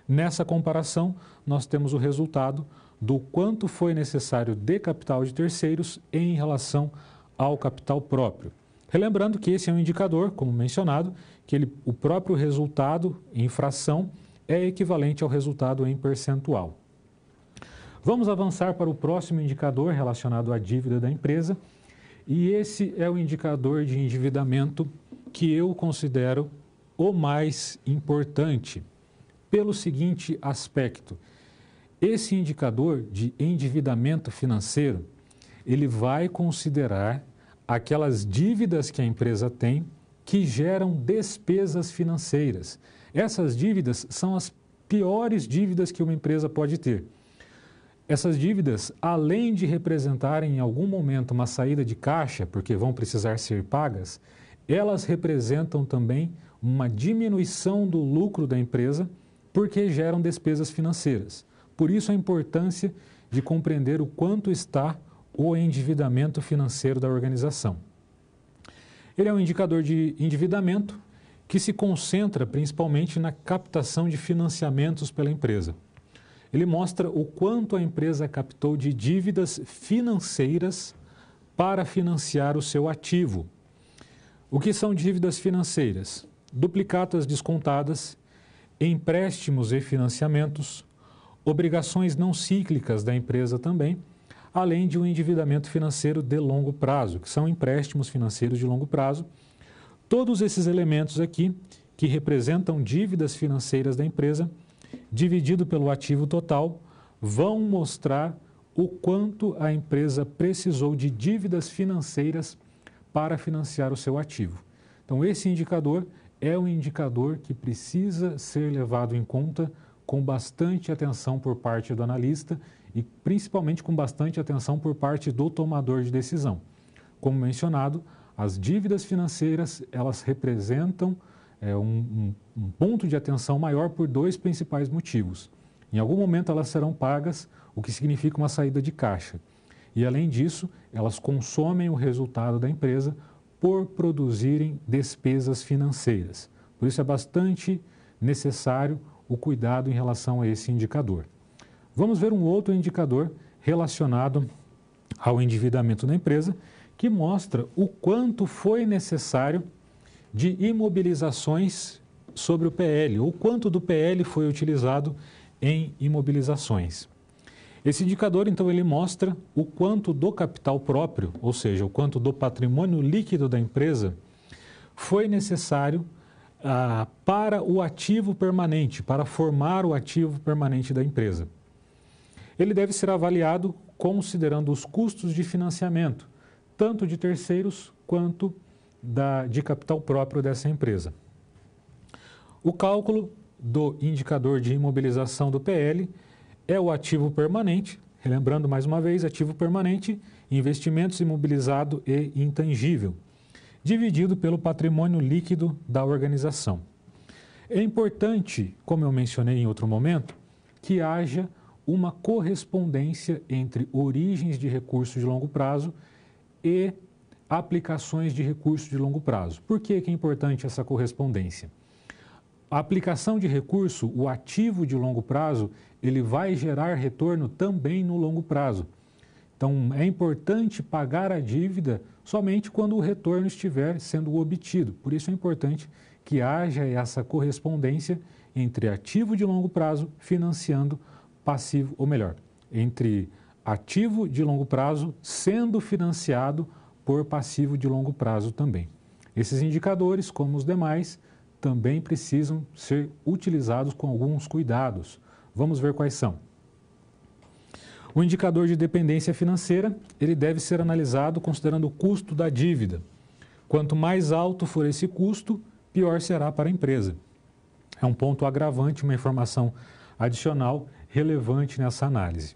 Nessa comparação, nós temos o resultado do quanto foi necessário de capital de terceiros em relação ao capital próprio. Relembrando que esse é um indicador, como mencionado, que o próprio resultado em fração é equivalente ao resultado em percentual. Vamos avançar para o próximo indicador relacionado à dívida da empresa, e esse é o indicador de endividamento que eu considero o mais importante, pelo seguinte aspecto. Esse indicador de endividamento financeiro, ele vai considerar aquelas dívidas que a empresa tem que geram despesas financeiras. Essas dívidas são as piores dívidas que uma empresa pode ter. Essas dívidas, além de representarem em algum momento uma saída de caixa, porque vão precisar ser pagas, elas representam também uma diminuição do lucro da empresa, porque geram despesas financeiras. Por isso a importância de compreender o quanto está o endividamento financeiro da organização. Ele é um indicador de endividamento que se concentra principalmente na captação de financiamentos pela empresa. Ele mostra o quanto a empresa captou de dívidas financeiras para financiar o seu ativo. O que são dívidas financeiras? Duplicatas descontadas, empréstimos e financiamentos, obrigações não cíclicas da empresa também, além de um endividamento financeiro de longo prazo, que são empréstimos financeiros de longo prazo. Todos esses elementos aqui, que representam dívidas financeiras da empresa, dividido pelo ativo total, vão mostrar o quanto a empresa precisou de dívidas financeiras para financiar o seu ativo. Então, esse indicador é um indicador que precisa ser levado em conta com bastante atenção por parte do analista e principalmente com bastante atenção por parte do tomador de decisão. Como mencionado, as dívidas financeiras, elas representam um ponto de atenção maior por dois principais motivos. Em algum momento elas serão pagas, o que significa uma saída de caixa. E além disso, elas consomem o resultado da empresa por produzirem despesas financeiras. Por isso é bastante necessário o cuidado em relação a esse indicador. Vamos ver um outro indicador relacionado ao endividamento da empresa, que mostra o quanto foi necessário de imobilizações sobre o PL, ou quanto do PL foi utilizado em imobilizações. Esse indicador, então, ele mostra o quanto do capital próprio, ou seja, o quanto do patrimônio líquido da empresa, foi necessário para o ativo permanente, para formar o ativo permanente da empresa. Ele deve ser avaliado considerando os custos de financiamento, tanto de terceiros quanto de capital próprio dessa empresa. O cálculo do indicador de imobilização do PL é o ativo permanente, relembrando mais uma vez, ativo permanente, investimentos imobilizado e intangível, dividido pelo patrimônio líquido da organização. É importante, como eu mencionei em outro momento, que haja uma correspondência entre origens de recursos de longo prazo e aplicações de recursos de longo prazo. Por que é importante essa correspondência? A aplicação de recurso, o ativo de longo prazo, ele vai gerar retorno também no longo prazo. Então, é importante pagar a dívida somente quando o retorno estiver sendo obtido. Por isso é importante que haja essa correspondência entre ativo de longo prazo financiando passivo, ou melhor, entre ativo de longo prazo sendo financiado por passivo de longo prazo também. Esses indicadores, como os demais, também precisam ser utilizados com alguns cuidados. Vamos ver quais são. O indicador de dependência financeira, ele deve ser analisado considerando o custo da dívida. Quanto mais alto for esse custo, pior será para a empresa. É um ponto agravante, uma informação adicional relevante nessa análise.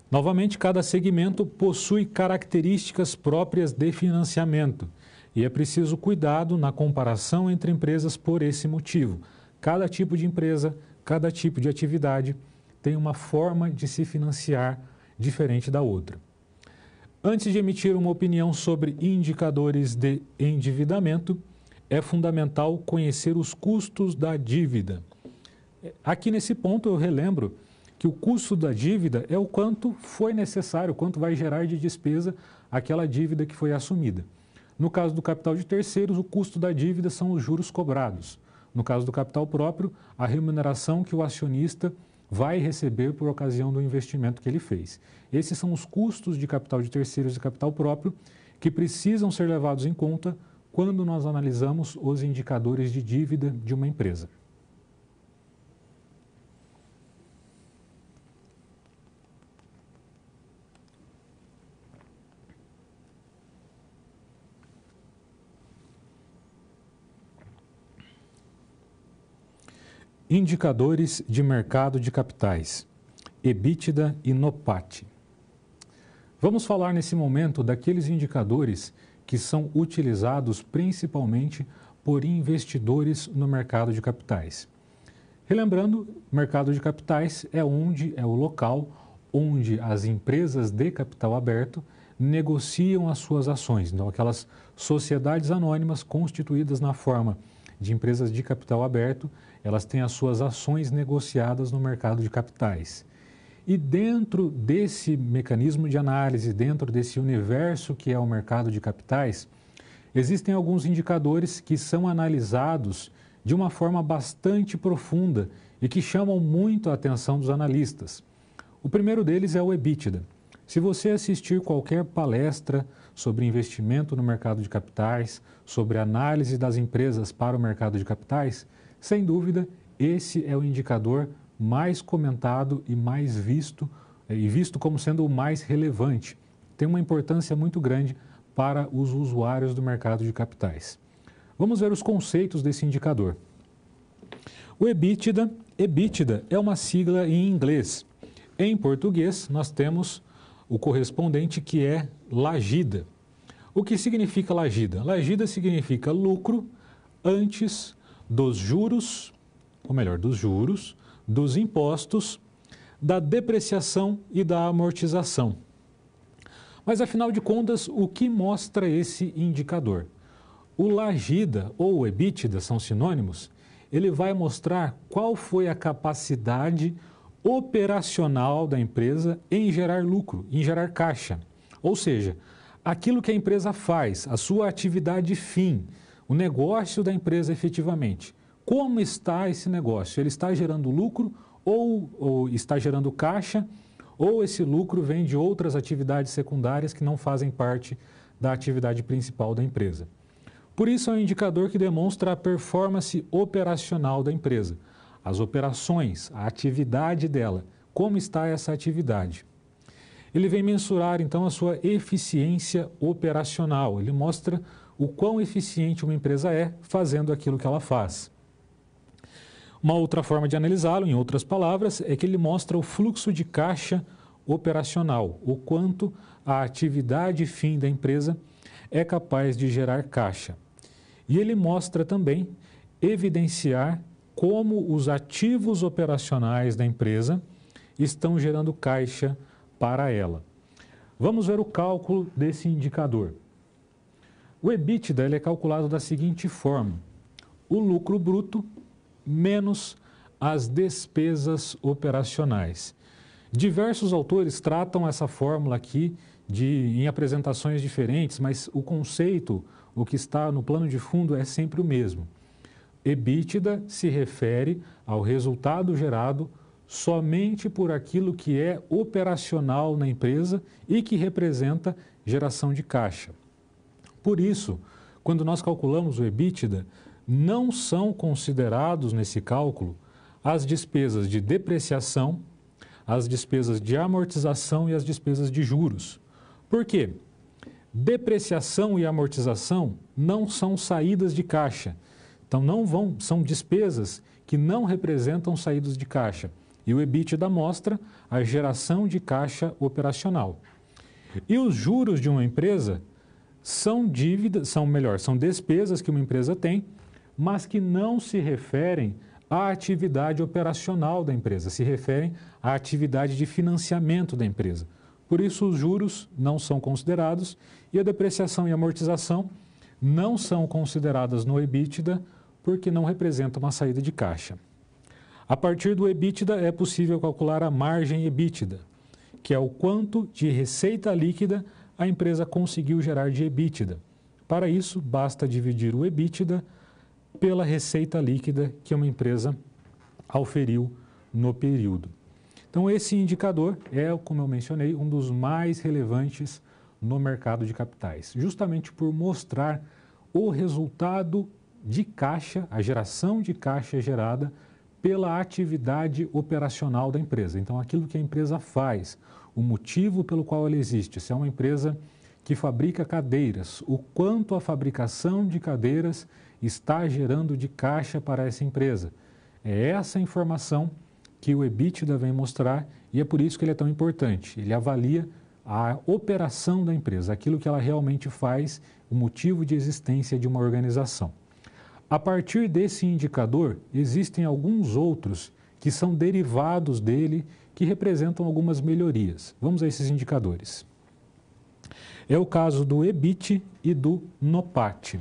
Novamente, cada segmento possui características próprias de financiamento e é preciso cuidado na comparação entre empresas por esse motivo. Cada tipo de empresa, cada tipo de atividade tem uma forma de se financiar diferente da outra. Antes de emitir uma opinião sobre indicadores de endividamento, é fundamental conhecer os custos da dívida. Aqui nesse ponto eu relembro que o custo da dívida é o quanto foi necessário, o quanto vai gerar de despesa aquela dívida que foi assumida. No caso do capital de terceiros, o custo da dívida são os juros cobrados. No caso do capital próprio, a remuneração que o acionista vai receber por ocasião do investimento que ele fez. Esses são os custos de capital de terceiros e capital próprio que precisam ser levados em conta quando nós analisamos os indicadores de dívida de uma empresa. Indicadores de mercado de capitais, EBITDA e NOPAT. Vamos falar nesse momento daqueles indicadores que são utilizados principalmente por investidores no mercado de capitais. Relembrando, o mercado de capitais é o local onde as empresas de capital aberto negociam as suas ações. Então, aquelas sociedades anônimas constituídas na forma de empresas de capital aberto, elas têm as suas ações negociadas no mercado de capitais. E dentro desse mecanismo de análise, dentro desse universo que é o mercado de capitais, existem alguns indicadores que são analisados de uma forma bastante profunda e que chamam muito a atenção dos analistas. O primeiro deles é o EBITDA. Se você assistir qualquer palestra sobre investimento no mercado de capitais, sobre análise das empresas para o mercado de capitais, sem dúvida, esse é o indicador mais comentado e mais visto, e visto como sendo o mais relevante. Tem uma importância muito grande para os usuários do mercado de capitais. Vamos ver os conceitos desse indicador. O EBITDA é uma sigla em inglês. Em português, nós temos o correspondente que é Lagida. O que significa Lagida? Lagida significa lucro antes dos juros, ou melhor, dos juros, dos impostos, da depreciação e da amortização. Mas, afinal de contas, o que mostra esse indicador? O Lagida ou o EBITDA são sinônimos, ele vai mostrar qual foi a capacidade operacional da empresa em gerar lucro, em gerar caixa. Ou seja, aquilo que a empresa faz, a sua atividade fim, o negócio da empresa efetivamente. Como está esse negócio? Ele está gerando lucro ou está gerando caixa? Ou esse lucro vem de outras atividades secundárias que não fazem parte da atividade principal da empresa? Por isso é um indicador que demonstra a performance operacional da empresa. As operações, a atividade dela, como está essa atividade. Ele vem mensurar, então, a sua eficiência operacional. Ele mostra o quão eficiente uma empresa é fazendo aquilo que ela faz. Uma outra forma de analisá-lo, em outras palavras, é que ele mostra o fluxo de caixa operacional, o quanto a atividade fim da empresa é capaz de gerar caixa. E ele mostra também evidenciar como os ativos operacionais da empresa estão gerando caixa para ela. Vamos ver o cálculo desse indicador. O EBITDA ele é calculado da seguinte forma: o lucro bruto menos as despesas operacionais. Diversos autores tratam essa fórmula aqui em apresentações diferentes, mas o conceito, o que está no plano de fundo é sempre o mesmo. EBITDA se refere ao resultado gerado somente por aquilo que é operacional na empresa e que representa geração de caixa. Por isso, quando nós calculamos o EBITDA, não são considerados nesse cálculo as despesas de depreciação, as despesas de amortização e as despesas de juros. Por quê? Depreciação e amortização não são saídas de caixa. Então, são despesas que não representam saídas de caixa. E o EBITDA mostra a geração de caixa operacional. E os juros de uma empresa são são despesas que uma empresa tem, mas que não se referem à atividade operacional da empresa, se referem à atividade de financiamento da empresa. Por isso, os juros não são considerados e a depreciação e amortização não são consideradas no EBITDA porque não representam uma saída de caixa. A partir do EBITDA é possível calcular a margem EBITDA, que é o quanto de receita líquida a empresa conseguiu gerar de EBITDA. Para isso, basta dividir o EBITDA pela receita líquida que uma empresa auferiu no período. Então, esse indicador é, como eu mencionei, um dos mais relevantes no mercado de capitais, justamente por mostrar o resultado de caixa, a geração de caixa gerada pela atividade operacional da empresa. Então, aquilo que a empresa faz, o motivo pelo qual ela existe. Se é uma empresa que fabrica cadeiras, o quanto a fabricação de cadeiras está gerando de caixa para essa empresa. É essa informação que o EBITDA vem mostrar e é por isso que ele é tão importante. Ele avalia a operação da empresa, aquilo que ela realmente faz, o motivo de existência de uma organização. A partir desse indicador, existem alguns outros que são derivados dele, que representam algumas melhorias. Vamos a esses indicadores. É o caso do EBIT e do NOPAT.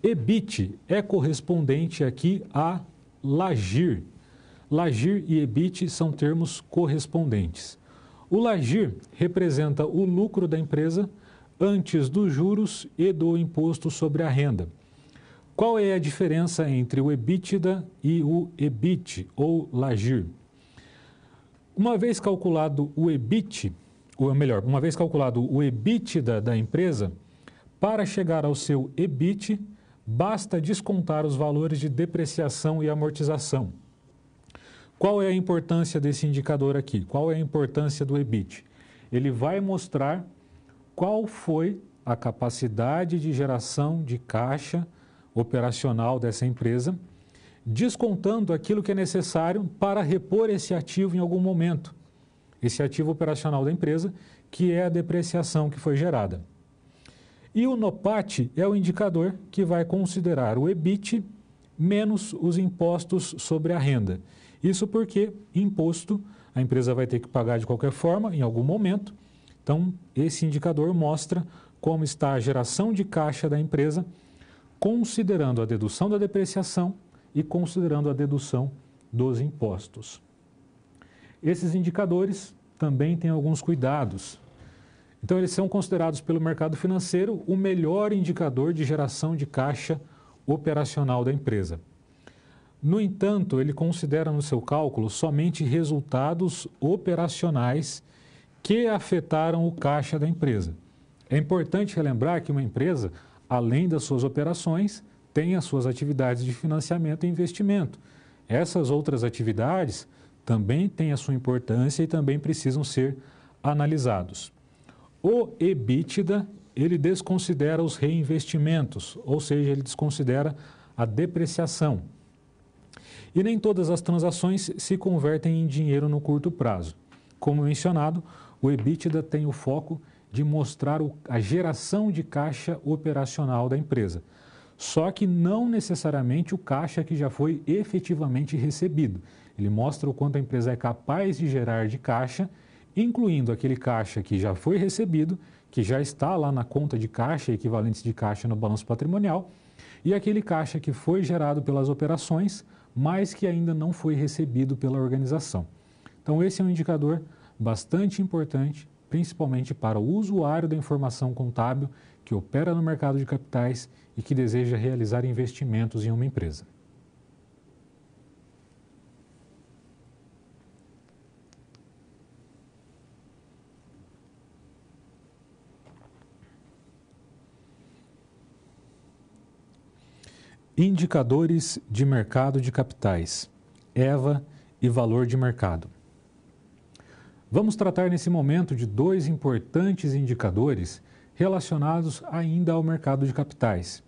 EBIT é correspondente aqui a LAGIR. LAGIR e EBIT são termos correspondentes. O LAGIR representa o lucro da empresa antes dos juros e do imposto sobre a renda. Qual é a diferença entre o EBITDA e o EBIT, ou LAGIR? Uma vez calculado o EBIT, ou melhor, uma vez calculado o EBITDA da empresa, para chegar ao seu EBIT, basta descontar os valores de depreciação e amortização. Qual é a importância desse indicador aqui? Qual é a importância do EBIT? Ele vai mostrar qual foi a capacidade de geração de caixa operacional dessa empresa, descontando aquilo que é necessário para repor esse ativo em algum momento, esse ativo operacional da empresa, que é a depreciação que foi gerada. E o NOPAT é o indicador que vai considerar o EBIT menos os impostos sobre a renda. Isso porque imposto a empresa vai ter que pagar de qualquer forma, em algum momento. Então, esse indicador mostra como está a geração de caixa da empresa, considerando a dedução da depreciação e considerando a dedução dos impostos. Esses indicadores também têm alguns cuidados. Então, eles são considerados pelo mercado financeiro o melhor indicador de geração de caixa operacional da empresa. No entanto, ele considera no seu cálculo somente resultados operacionais que afetaram o caixa da empresa. É importante relembrar que uma empresa, além das suas operações, tem as suas atividades de financiamento e investimento. Essas outras atividades também têm a sua importância e também precisam ser analisados. O EBITDA, ele desconsidera os reinvestimentos, ou seja, ele desconsidera a depreciação. E nem todas as transações se convertem em dinheiro no curto prazo. Como mencionado, o EBITDA tem o foco de mostrar a geração de caixa operacional da empresa. Só que não necessariamente o caixa que já foi efetivamente recebido. Ele mostra o quanto a empresa é capaz de gerar de caixa, incluindo aquele caixa que já foi recebido, que já está lá na conta de caixa, equivalentes de caixa no balanço patrimonial, e aquele caixa que foi gerado pelas operações, mas que ainda não foi recebido pela organização. Então, esse é um indicador bastante importante, principalmente para o usuário da informação contábil que opera no mercado de capitais e que deseja realizar investimentos em uma empresa. Indicadores de mercado de capitais, EVA e valor de mercado. Vamos tratar nesse momento de dois importantes indicadores relacionados ainda ao mercado de capitais.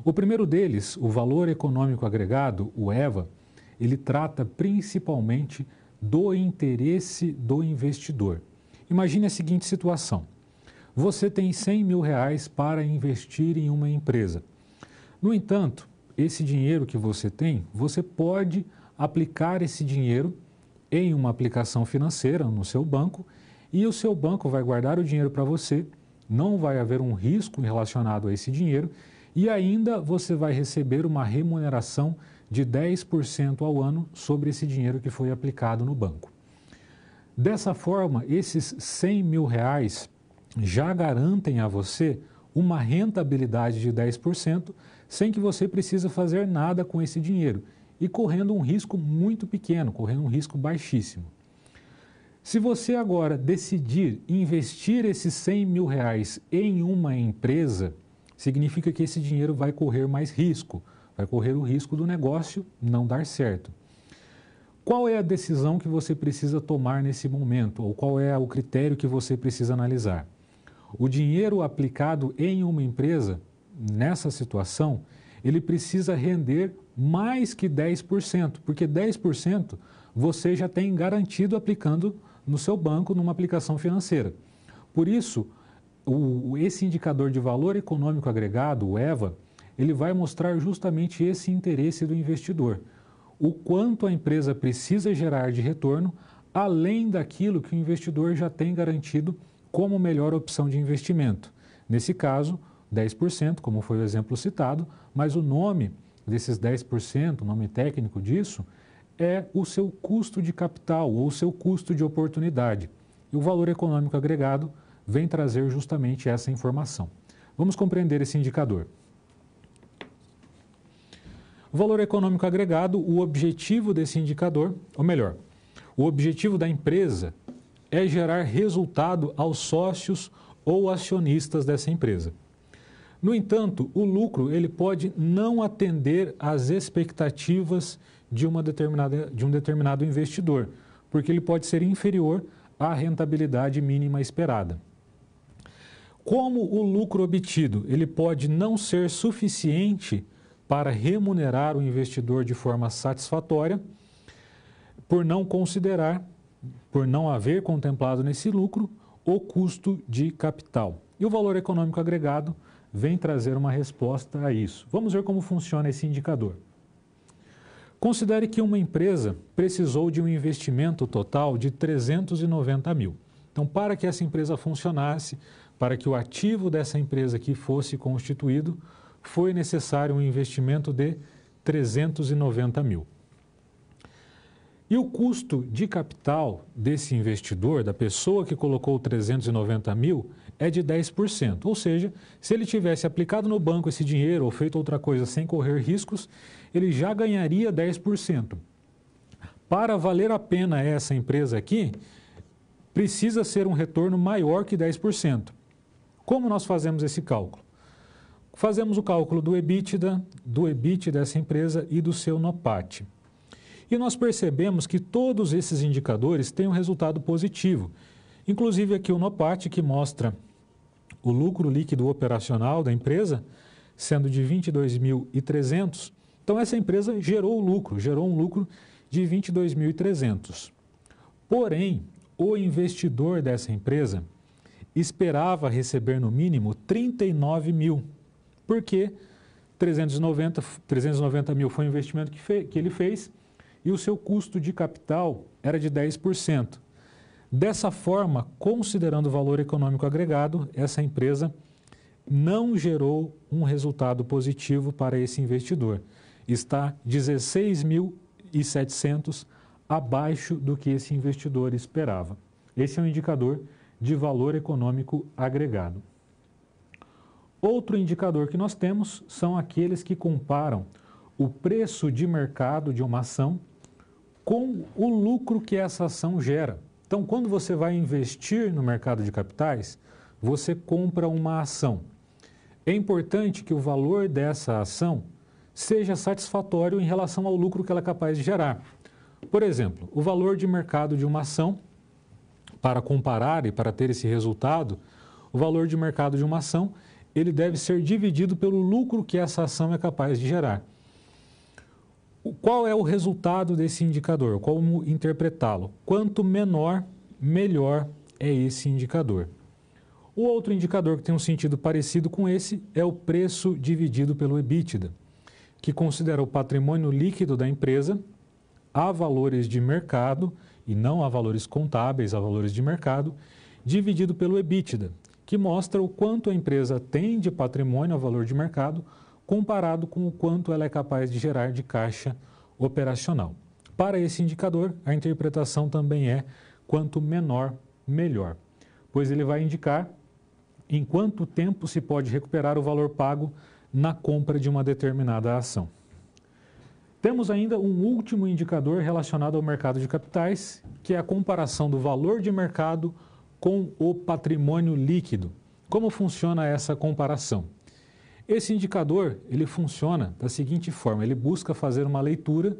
O primeiro deles, o valor econômico agregado, o EVA, ele trata principalmente do interesse do investidor. Imagine a seguinte situação: você tem R$100 mil para investir em uma empresa. No entanto, esse dinheiro que você tem, você pode aplicar esse dinheiro em uma aplicação financeira no seu banco e o seu banco vai guardar o dinheiro para você, não vai haver um risco relacionado a esse dinheiro e ainda você vai receber uma remuneração de 10% ao ano sobre esse dinheiro que foi aplicado no banco. Dessa forma, esses R$100 mil já garantem a você uma rentabilidade de 10%, sem que você precise fazer nada com esse dinheiro e correndo um risco muito pequeno, correndo um risco baixíssimo. Se você agora decidir investir esses R$100 mil em uma empresa, significa que esse dinheiro vai correr mais risco, vai correr o risco do negócio não dar certo. Qual é a decisão que você precisa tomar nesse momento, ou qual é o critério que você precisa analisar? O dinheiro aplicado em uma empresa, nessa situação, ele precisa render mais que 10%, porque 10% você já tem garantido aplicando no seu banco numa aplicação financeira. Por isso, esse indicador de valor econômico agregado, o EVA, ele vai mostrar justamente esse interesse do investidor. O quanto a empresa precisa gerar de retorno, além daquilo que o investidor já tem garantido como melhor opção de investimento. Nesse caso, 10%, como foi o exemplo citado, mas o nome desses 10%, o nome técnico disso, é o seu custo de capital ou o seu custo de oportunidade. E o valor econômico agregado vem trazer justamente essa informação. Vamos compreender esse indicador. O valor econômico agregado, o objetivo desse indicador, ou melhor, o objetivo da empresa é gerar resultado aos sócios ou acionistas dessa empresa. No entanto, o lucro ele pode não atender às expectativas de um determinado investidor, porque ele pode ser inferior à rentabilidade mínima esperada. Como o lucro obtido ele pode não ser suficiente para remunerar o investidor de forma satisfatória, por não haver contemplado nesse lucro o custo de capital. E o valor econômico agregado vem trazer uma resposta a isso. Vamos ver como funciona esse indicador. Considere que uma empresa precisou de um investimento total de 390 mil. Então, para que essa empresa funcionasse, para que o ativo dessa empresa aqui fosse constituído, foi necessário um investimento de 390 mil. E o custo de capital desse investidor, da pessoa que colocou 390 mil, é de 10%. Ou seja, se ele tivesse aplicado no banco esse dinheiro ou feito outra coisa sem correr riscos, ele já ganharia 10%. Para valer a pena essa empresa aqui, precisa ser um retorno maior que 10%. Como nós fazemos esse cálculo? Fazemos o cálculo do EBIT dessa empresa e do seu NOPAT. E nós percebemos que todos esses indicadores têm um resultado positivo. Inclusive aqui o NOPAT, que mostra o lucro líquido operacional da empresa, sendo de 22.300. Então essa empresa gerou um lucro de 22.300. Porém, o investidor dessa empresa esperava receber no mínimo 39 mil, porque 390 mil foi o investimento que ele fez e o seu custo de capital era de 10%. Dessa forma, considerando o valor econômico agregado, essa empresa não gerou um resultado positivo para esse investidor. Está 16.700 abaixo do que esse investidor esperava. Esse é um indicador de valor econômico agregado. Outro indicador que nós temos são aqueles que comparam o preço de mercado de uma ação com o lucro que essa ação gera. Então, quando você vai investir no mercado de capitais, você compra uma ação. É importante que o valor dessa ação seja satisfatório em relação ao lucro que ela é capaz de gerar. Por exemplo, o valor de mercado de uma ação, para comparar e para ter esse resultado, o valor de mercado de uma ação, ele deve ser dividido pelo lucro que essa ação é capaz de gerar. Qual é o resultado desse indicador? Como interpretá-lo? Quanto menor, melhor é esse indicador. O outro indicador que tem um sentido parecido com esse é o preço dividido pelo EBITDA, que considera o patrimônio líquido da empresa a valores de mercado e não a valores contábeis, a valores de mercado, dividido pelo EBITDA, que mostra o quanto a empresa tem de patrimônio a valor de mercado comparado com o quanto ela é capaz de gerar de caixa operacional. Para esse indicador, a interpretação também é quanto menor, melhor, pois ele vai indicar em quanto tempo se pode recuperar o valor pago na compra de uma determinada ação. Temos ainda um último indicador relacionado ao mercado de capitais, que é a comparação do valor de mercado com o patrimônio líquido. Como funciona essa comparação? Esse indicador, ele funciona da seguinte forma, ele busca fazer uma leitura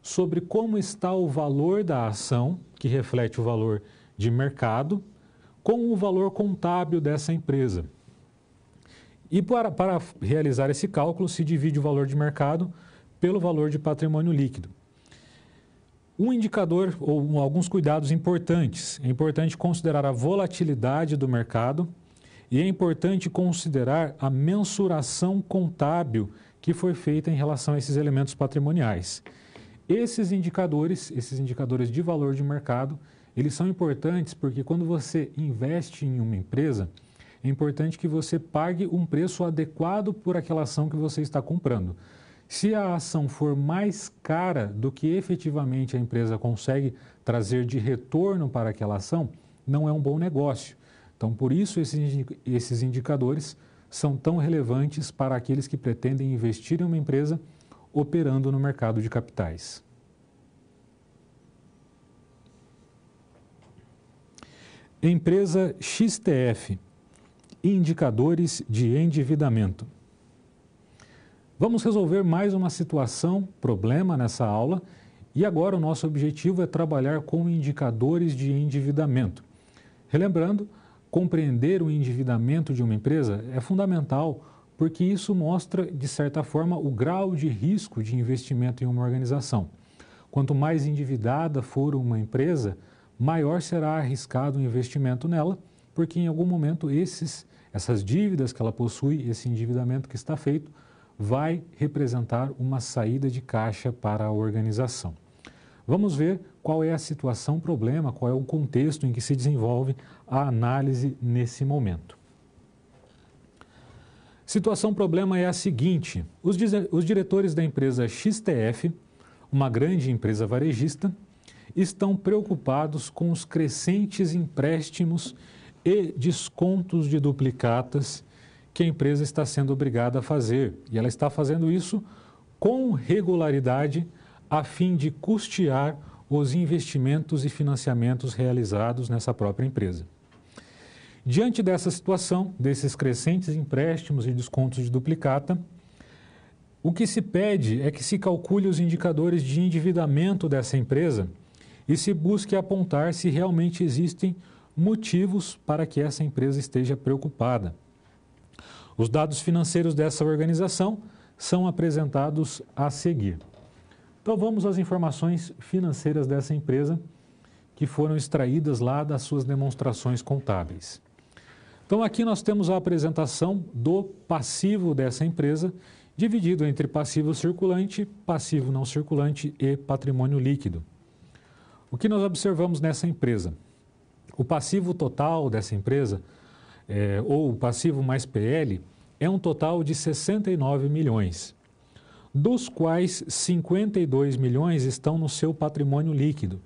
sobre como está o valor da ação, que reflete o valor de mercado, com o valor contábil dessa empresa. E para realizar esse cálculo, se divide o valor de mercado pelo valor de patrimônio líquido. Um indicador ou alguns cuidados importantes. É importante considerar a volatilidade do mercado e é importante considerar a mensuração contábil que foi feita em relação a esses elementos patrimoniais. Esses indicadores de valor de mercado, eles são importantes porque quando você investe em uma empresa, é importante que você pague um preço adequado por aquela ação que você está comprando. Se a ação for mais cara do que efetivamente a empresa consegue trazer de retorno para aquela ação, não é um bom negócio. Então, por isso, esses indicadores são tão relevantes para aqueles que pretendem investir em uma empresa operando no mercado de capitais. Empresa XTF, indicadores de endividamento. Vamos resolver mais uma situação, problema nessa aula, e agora o nosso objetivo é trabalhar com indicadores de endividamento. Relembrando, compreender o endividamento de uma empresa é fundamental porque isso mostra, de certa forma, o grau de risco de investimento em uma organização. Quanto mais endividada for uma empresa, maior será arriscado o investimento nela, porque em algum momento essas dívidas que ela possui, esse endividamento que está feito, vai representar uma saída de caixa para a organização. Vamos ver qual é a situação, problema, qual é o contexto em que se desenvolve a análise nesse momento. Situação problema é a seguinte: os diretores da empresa XTF, uma grande empresa varejista, estão preocupados com os crescentes empréstimos e descontos de duplicatas que a empresa está sendo obrigada a fazer. E ela está fazendo isso com regularidade a fim de custear os investimentos e financiamentos realizados nessa própria empresa. Diante dessa situação, desses crescentes empréstimos e descontos de duplicata, o que se pede é que se calcule os indicadores de endividamento dessa empresa e se busque apontar se realmente existem motivos para que essa empresa esteja preocupada. Os dados financeiros dessa organização são apresentados a seguir. Então vamos às informações financeiras dessa empresa que foram extraídas lá das suas demonstrações contábeis. Então aqui nós temos a apresentação do passivo dessa empresa, dividido entre passivo circulante, passivo não circulante e patrimônio líquido. O que nós observamos nessa empresa? O passivo total dessa empresa, ou o passivo mais PL, é um total de 69 milhões, dos quais 52 milhões estão no seu patrimônio líquido.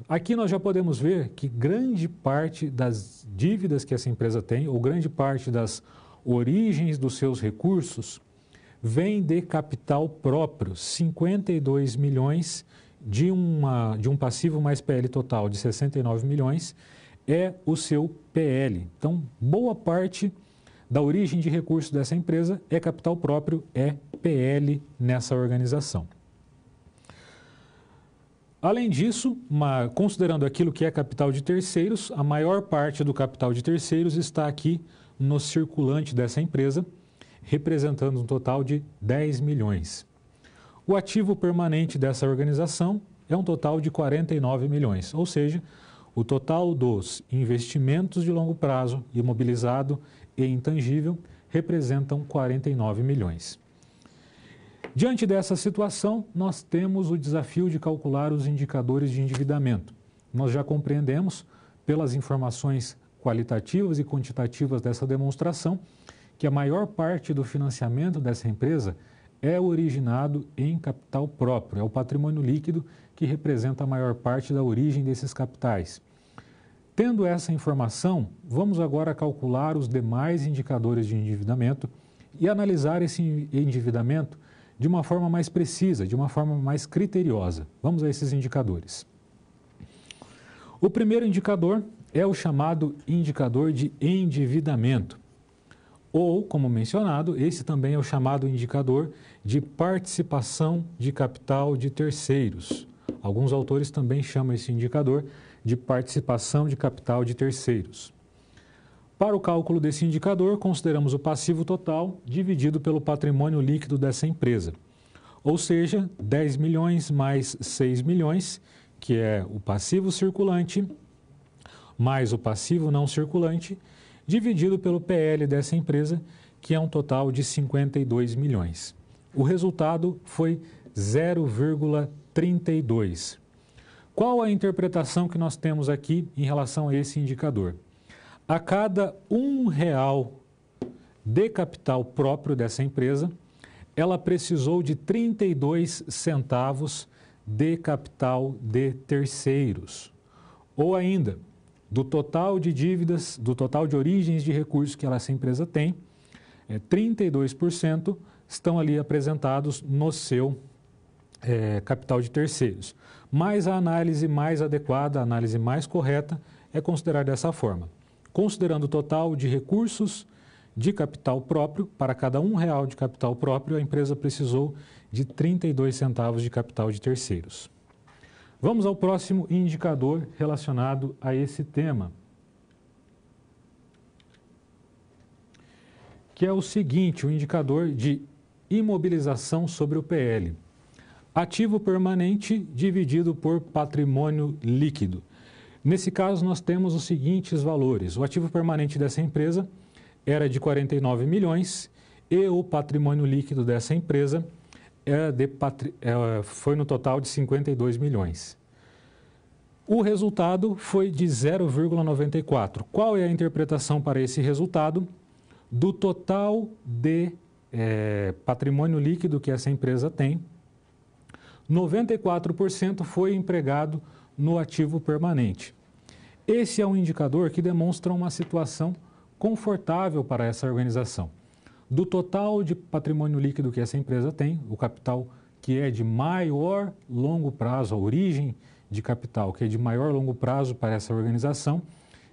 Aqui nós já podemos ver que grande parte das dívidas que essa empresa tem, ou grande parte das origens dos seus recursos, vem de capital próprio. 52 milhões de um passivo mais PL total de 69 milhões é o seu PL. Então, boa parte da origem de recursos dessa empresa é capital próprio, é PL nessa organização. Além disso, considerando aquilo que é capital de terceiros, a maior parte do capital de terceiros está aqui no circulante dessa empresa, representando um total de 10 milhões. O ativo permanente dessa organização é um total de 49 milhões, ou seja, o total dos investimentos de longo prazo, imobilizado e intangível, representam 49 milhões. Diante dessa situação, nós temos o desafio de calcular os indicadores de endividamento. Nós já compreendemos, pelas informações qualitativas e quantitativas dessa demonstração, que a maior parte do financiamento dessa empresa é originado em capital próprio, é o patrimônio líquido que representa a maior parte da origem desses capitais. Tendo essa informação, vamos agora calcular os demais indicadores de endividamento e analisar esse endividamento de uma forma mais precisa, de uma forma mais criteriosa. Vamos a esses indicadores. O primeiro indicador é o chamado indicador de endividamento, ou, como mencionado, esse também é o chamado indicador de participação de capital de terceiros. Alguns autores também chamam esse indicador de participação de capital de terceiros. Para o cálculo desse indicador, consideramos o passivo total dividido pelo patrimônio líquido dessa empresa, ou seja, 10 milhões mais 6 milhões, que é o passivo circulante, mais o passivo não circulante, dividido pelo PL dessa empresa, que é um total de 52 milhões. O resultado foi 0,32. Qual a interpretação que nós temos aqui em relação a esse indicador? A cada R$1 de capital próprio dessa empresa, ela precisou de 32 centavos de capital de terceiros. Ou ainda, do total de dívidas, do total de origens de recursos que essa empresa tem, 32% estão ali apresentados no seu capital de terceiros. Mas a análise mais adequada, a análise mais correta é considerar dessa forma. Considerando o total de recursos de capital próprio, para cada R$ 1 de capital próprio, a empresa precisou de 32 centavos de capital de terceiros. Vamos ao próximo indicador relacionado a esse tema, que é o seguinte, o indicador de imobilização sobre o PL. Ativo permanente dividido por patrimônio líquido. Nesse caso, nós temos os seguintes valores. O ativo permanente dessa empresa era de 49 milhões e o patrimônio líquido dessa empresa foi no total de 52 milhões. O resultado foi de 0,94. Qual é a interpretação para esse resultado? Do total de patrimônio líquido que essa empresa tem, 94% foi empregado no ativo permanente. Esse é um indicador que demonstra uma situação confortável para essa organização. Do total de patrimônio líquido que essa empresa tem, o capital que é de maior longo prazo, a origem de capital que é de maior longo prazo para essa organização,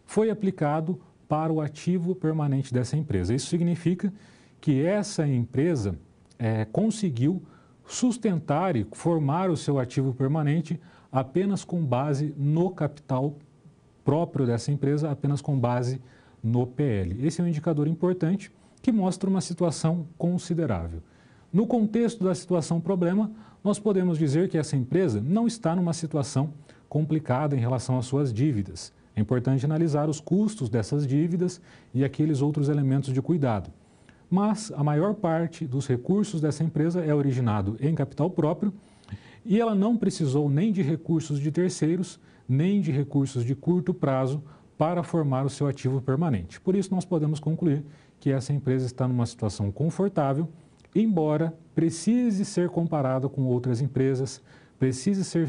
foi aplicado para o ativo permanente dessa empresa. Isso significa que essa empresa conseguiu sustentar e formar o seu ativo permanente apenas com base no capital próprio dessa empresa, apenas com base no PL. Esse é um indicador importante que mostra uma situação considerável. No contexto da situação problema, nós podemos dizer que essa empresa não está numa situação complicada em relação às suas dívidas. É importante analisar os custos dessas dívidas e aqueles outros elementos de cuidado. Mas a maior parte dos recursos dessa empresa é originado em capital próprio e ela não precisou nem de recursos de terceiros, nem de recursos de curto prazo para formar o seu ativo permanente. Por isso, nós podemos concluir que essa empresa está numa situação confortável, embora precise ser comparada com outras empresas, precise ser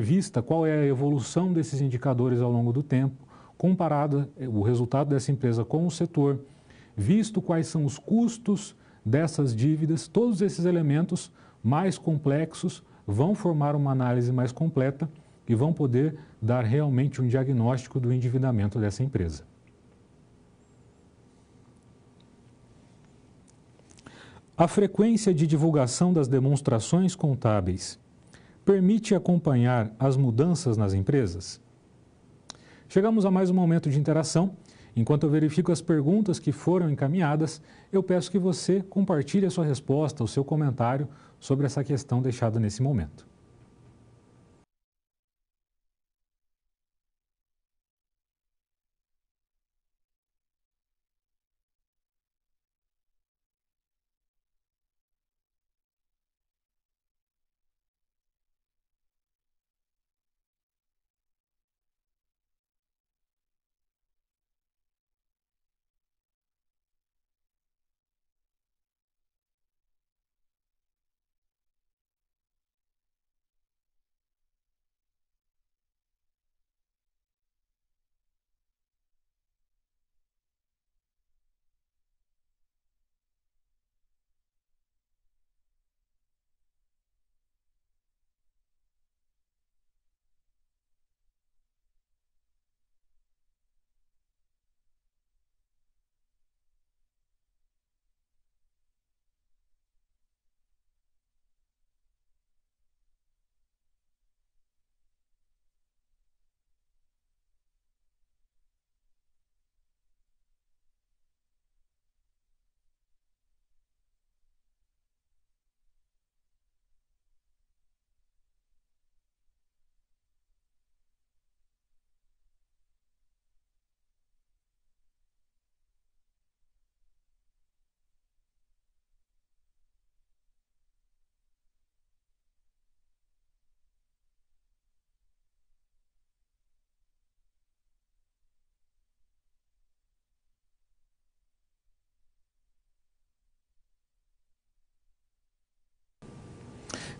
vista qual é a evolução desses indicadores ao longo do tempo, comparada o resultado dessa empresa com o setor, visto quais são os custos dessas dívidas, todos esses elementos mais complexos vão formar uma análise mais completa e vão poder dar realmente um diagnóstico do endividamento dessa empresa. A frequência de divulgação das demonstrações contábeis permite acompanhar as mudanças nas empresas? Chegamos a mais um momento de interação. Enquanto eu verifico as perguntas que foram encaminhadas, eu peço que você compartilhe a sua resposta, o seu comentário sobre essa questão deixada nesse momento.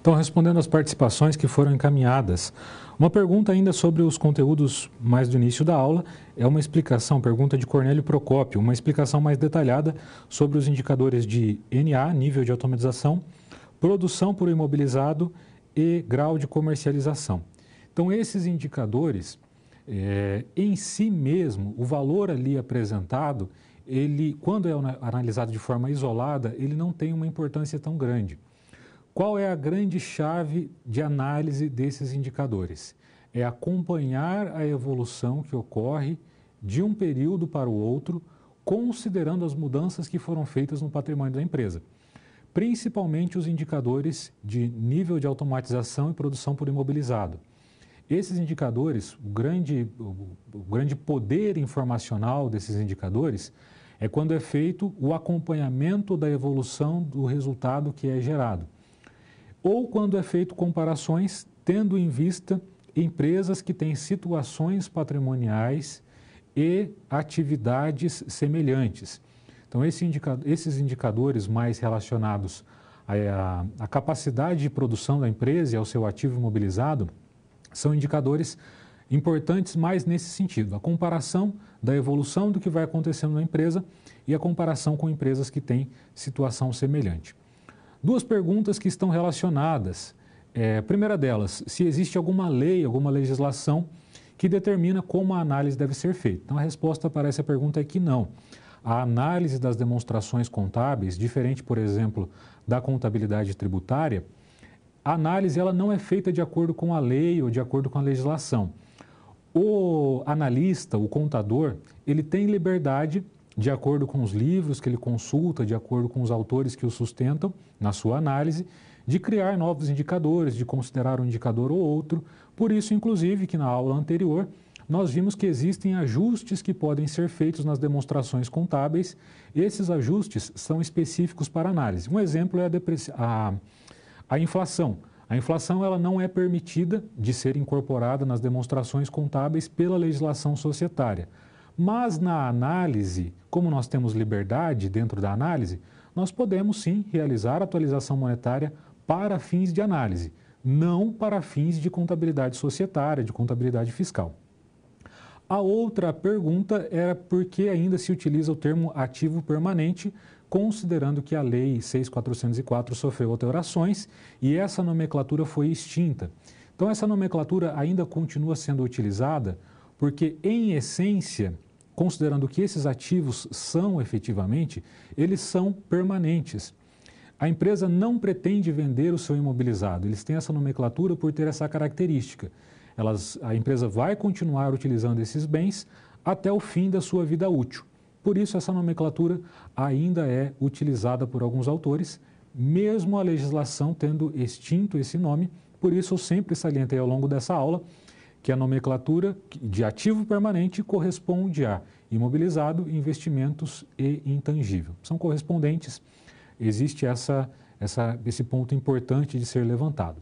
Então, respondendo às participações que foram encaminhadas, uma pergunta ainda sobre os conteúdos mais do início da aula é uma explicação, pergunta de Cornélio Procópio, uma explicação mais detalhada sobre os indicadores de NA, nível de automatização, produção por imobilizado e grau de comercialização. Então, esses indicadores, em si mesmo, o valor ali apresentado, ele, quando é analisado de forma isolada, ele não tem uma importância tão grande. Qual é a grande chave de análise desses indicadores? É acompanhar a evolução que ocorre de um período para o outro, considerando as mudanças que foram feitas no patrimônio da empresa, principalmente os indicadores de nível de automatização e produção por imobilizado. Esses indicadores, o grande poder informacional desses indicadores é quando é feito o acompanhamento da evolução do resultado que é gerado, ou quando é feito comparações tendo em vista empresas que têm situações patrimoniais e atividades semelhantes. Então, esses indicadores mais relacionados à capacidade de produção da empresa e ao seu ativo imobilizado são indicadores importantes mais nesse sentido, a comparação da evolução do que vai acontecendo na empresa e a comparação com empresas que têm situação semelhante. Duas perguntas que estão relacionadas. A primeira delas, se existe alguma lei, alguma legislação que determina como a análise deve ser feita. Então, a resposta para essa pergunta é que não. A análise das demonstrações contábeis, diferente, por exemplo, da contabilidade tributária, a análise ela não é feita de acordo com a lei ou de acordo com a legislação. O analista, o contador, ele tem liberdade, de acordo com os livros que ele consulta, de acordo com os autores que o sustentam na sua análise, de criar novos indicadores, de considerar um indicador ou outro. Por isso, inclusive, que na aula anterior, nós vimos que existem ajustes que podem ser feitos nas demonstrações contábeis. Esses ajustes são específicos para análise. Um exemplo é a inflação. A inflação ela não é permitida de ser incorporada nas demonstrações contábeis pela legislação societária. Mas na análise, como nós temos liberdade dentro da análise, nós podemos sim realizar atualização monetária para fins de análise, não para fins de contabilidade societária, de contabilidade fiscal. A outra pergunta era por que ainda se utiliza o termo ativo permanente, considerando que a Lei 6.404 sofreu alterações e essa nomenclatura foi extinta. Então, essa nomenclatura ainda continua sendo utilizada porque, em essência, considerando que esses ativos são efetivamente, eles são permanentes. A empresa não pretende vender o seu imobilizado, eles têm essa nomenclatura por ter essa característica. A empresa vai continuar utilizando esses bens até o fim da sua vida útil. Por isso, essa nomenclatura ainda é utilizada por alguns autores, mesmo a legislação tendo extinto esse nome. Por isso, eu sempre salientei ao longo dessa aula que a nomenclatura de ativo permanente corresponde a imobilizado, investimentos e intangível. São correspondentes, existe esse ponto importante de ser levantado.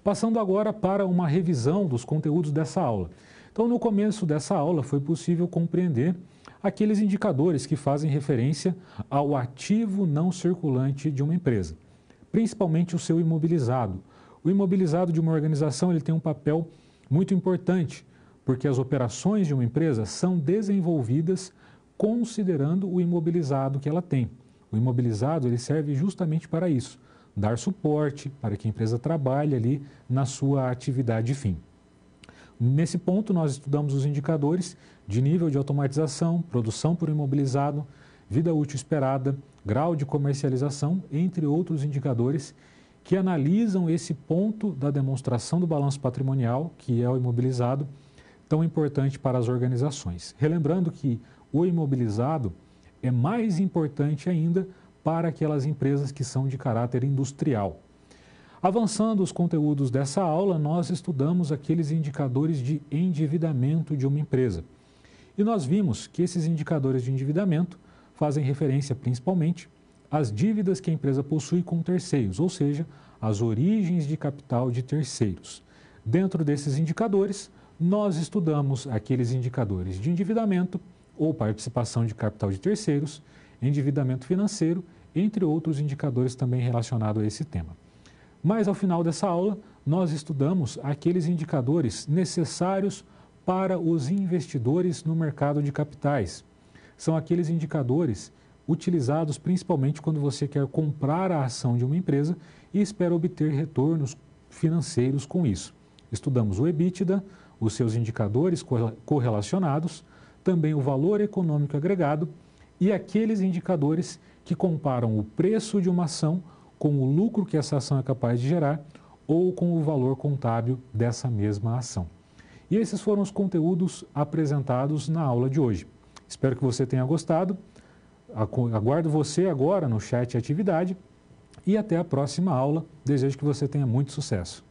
Passando agora para uma revisão dos conteúdos dessa aula. Então, no começo dessa aula, foi possível compreender aqueles indicadores que fazem referência ao ativo não circulante de uma empresa, principalmente o seu imobilizado. O imobilizado de uma organização ele tem um papel muito importante, porque as operações de uma empresa são desenvolvidas considerando o imobilizado que ela tem. O imobilizado ele serve justamente para isso, dar suporte para que a empresa trabalhe ali na sua atividade fim. Nesse ponto, nós estudamos os indicadores de nível de automatização, produção por imobilizado, vida útil esperada, grau de comercialização, entre outros indicadores que analisam esse ponto da demonstração do balanço patrimonial, que é o imobilizado, tão importante para as organizações. Relembrando que o imobilizado é mais importante ainda para aquelas empresas que são de caráter industrial. Avançando os conteúdos dessa aula, nós estudamos aqueles indicadores de endividamento de uma empresa. E nós vimos que esses indicadores de endividamento fazem referência principalmente às dívidas que a empresa possui com terceiros, ou seja, as origens de capital de terceiros. Dentro desses indicadores, nós estudamos aqueles indicadores de endividamento ou participação de capital de terceiros, endividamento financeiro, entre outros indicadores também relacionados a esse tema. Mas ao final dessa aula, nós estudamos aqueles indicadores necessários para os investidores no mercado de capitais. São aqueles indicadores utilizados principalmente quando você quer comprar a ação de uma empresa e espera obter retornos financeiros com isso. Estudamos o EBITDA, os seus indicadores correlacionados, também o valor econômico agregado e aqueles indicadores que comparam o preço de uma ação com o lucro que essa ação é capaz de gerar ou com o valor contábil dessa mesma ação. E esses foram os conteúdos apresentados na aula de hoje. Espero que você tenha gostado. Aguardo você agora no chat atividade e até a próxima aula. Desejo que você tenha muito sucesso.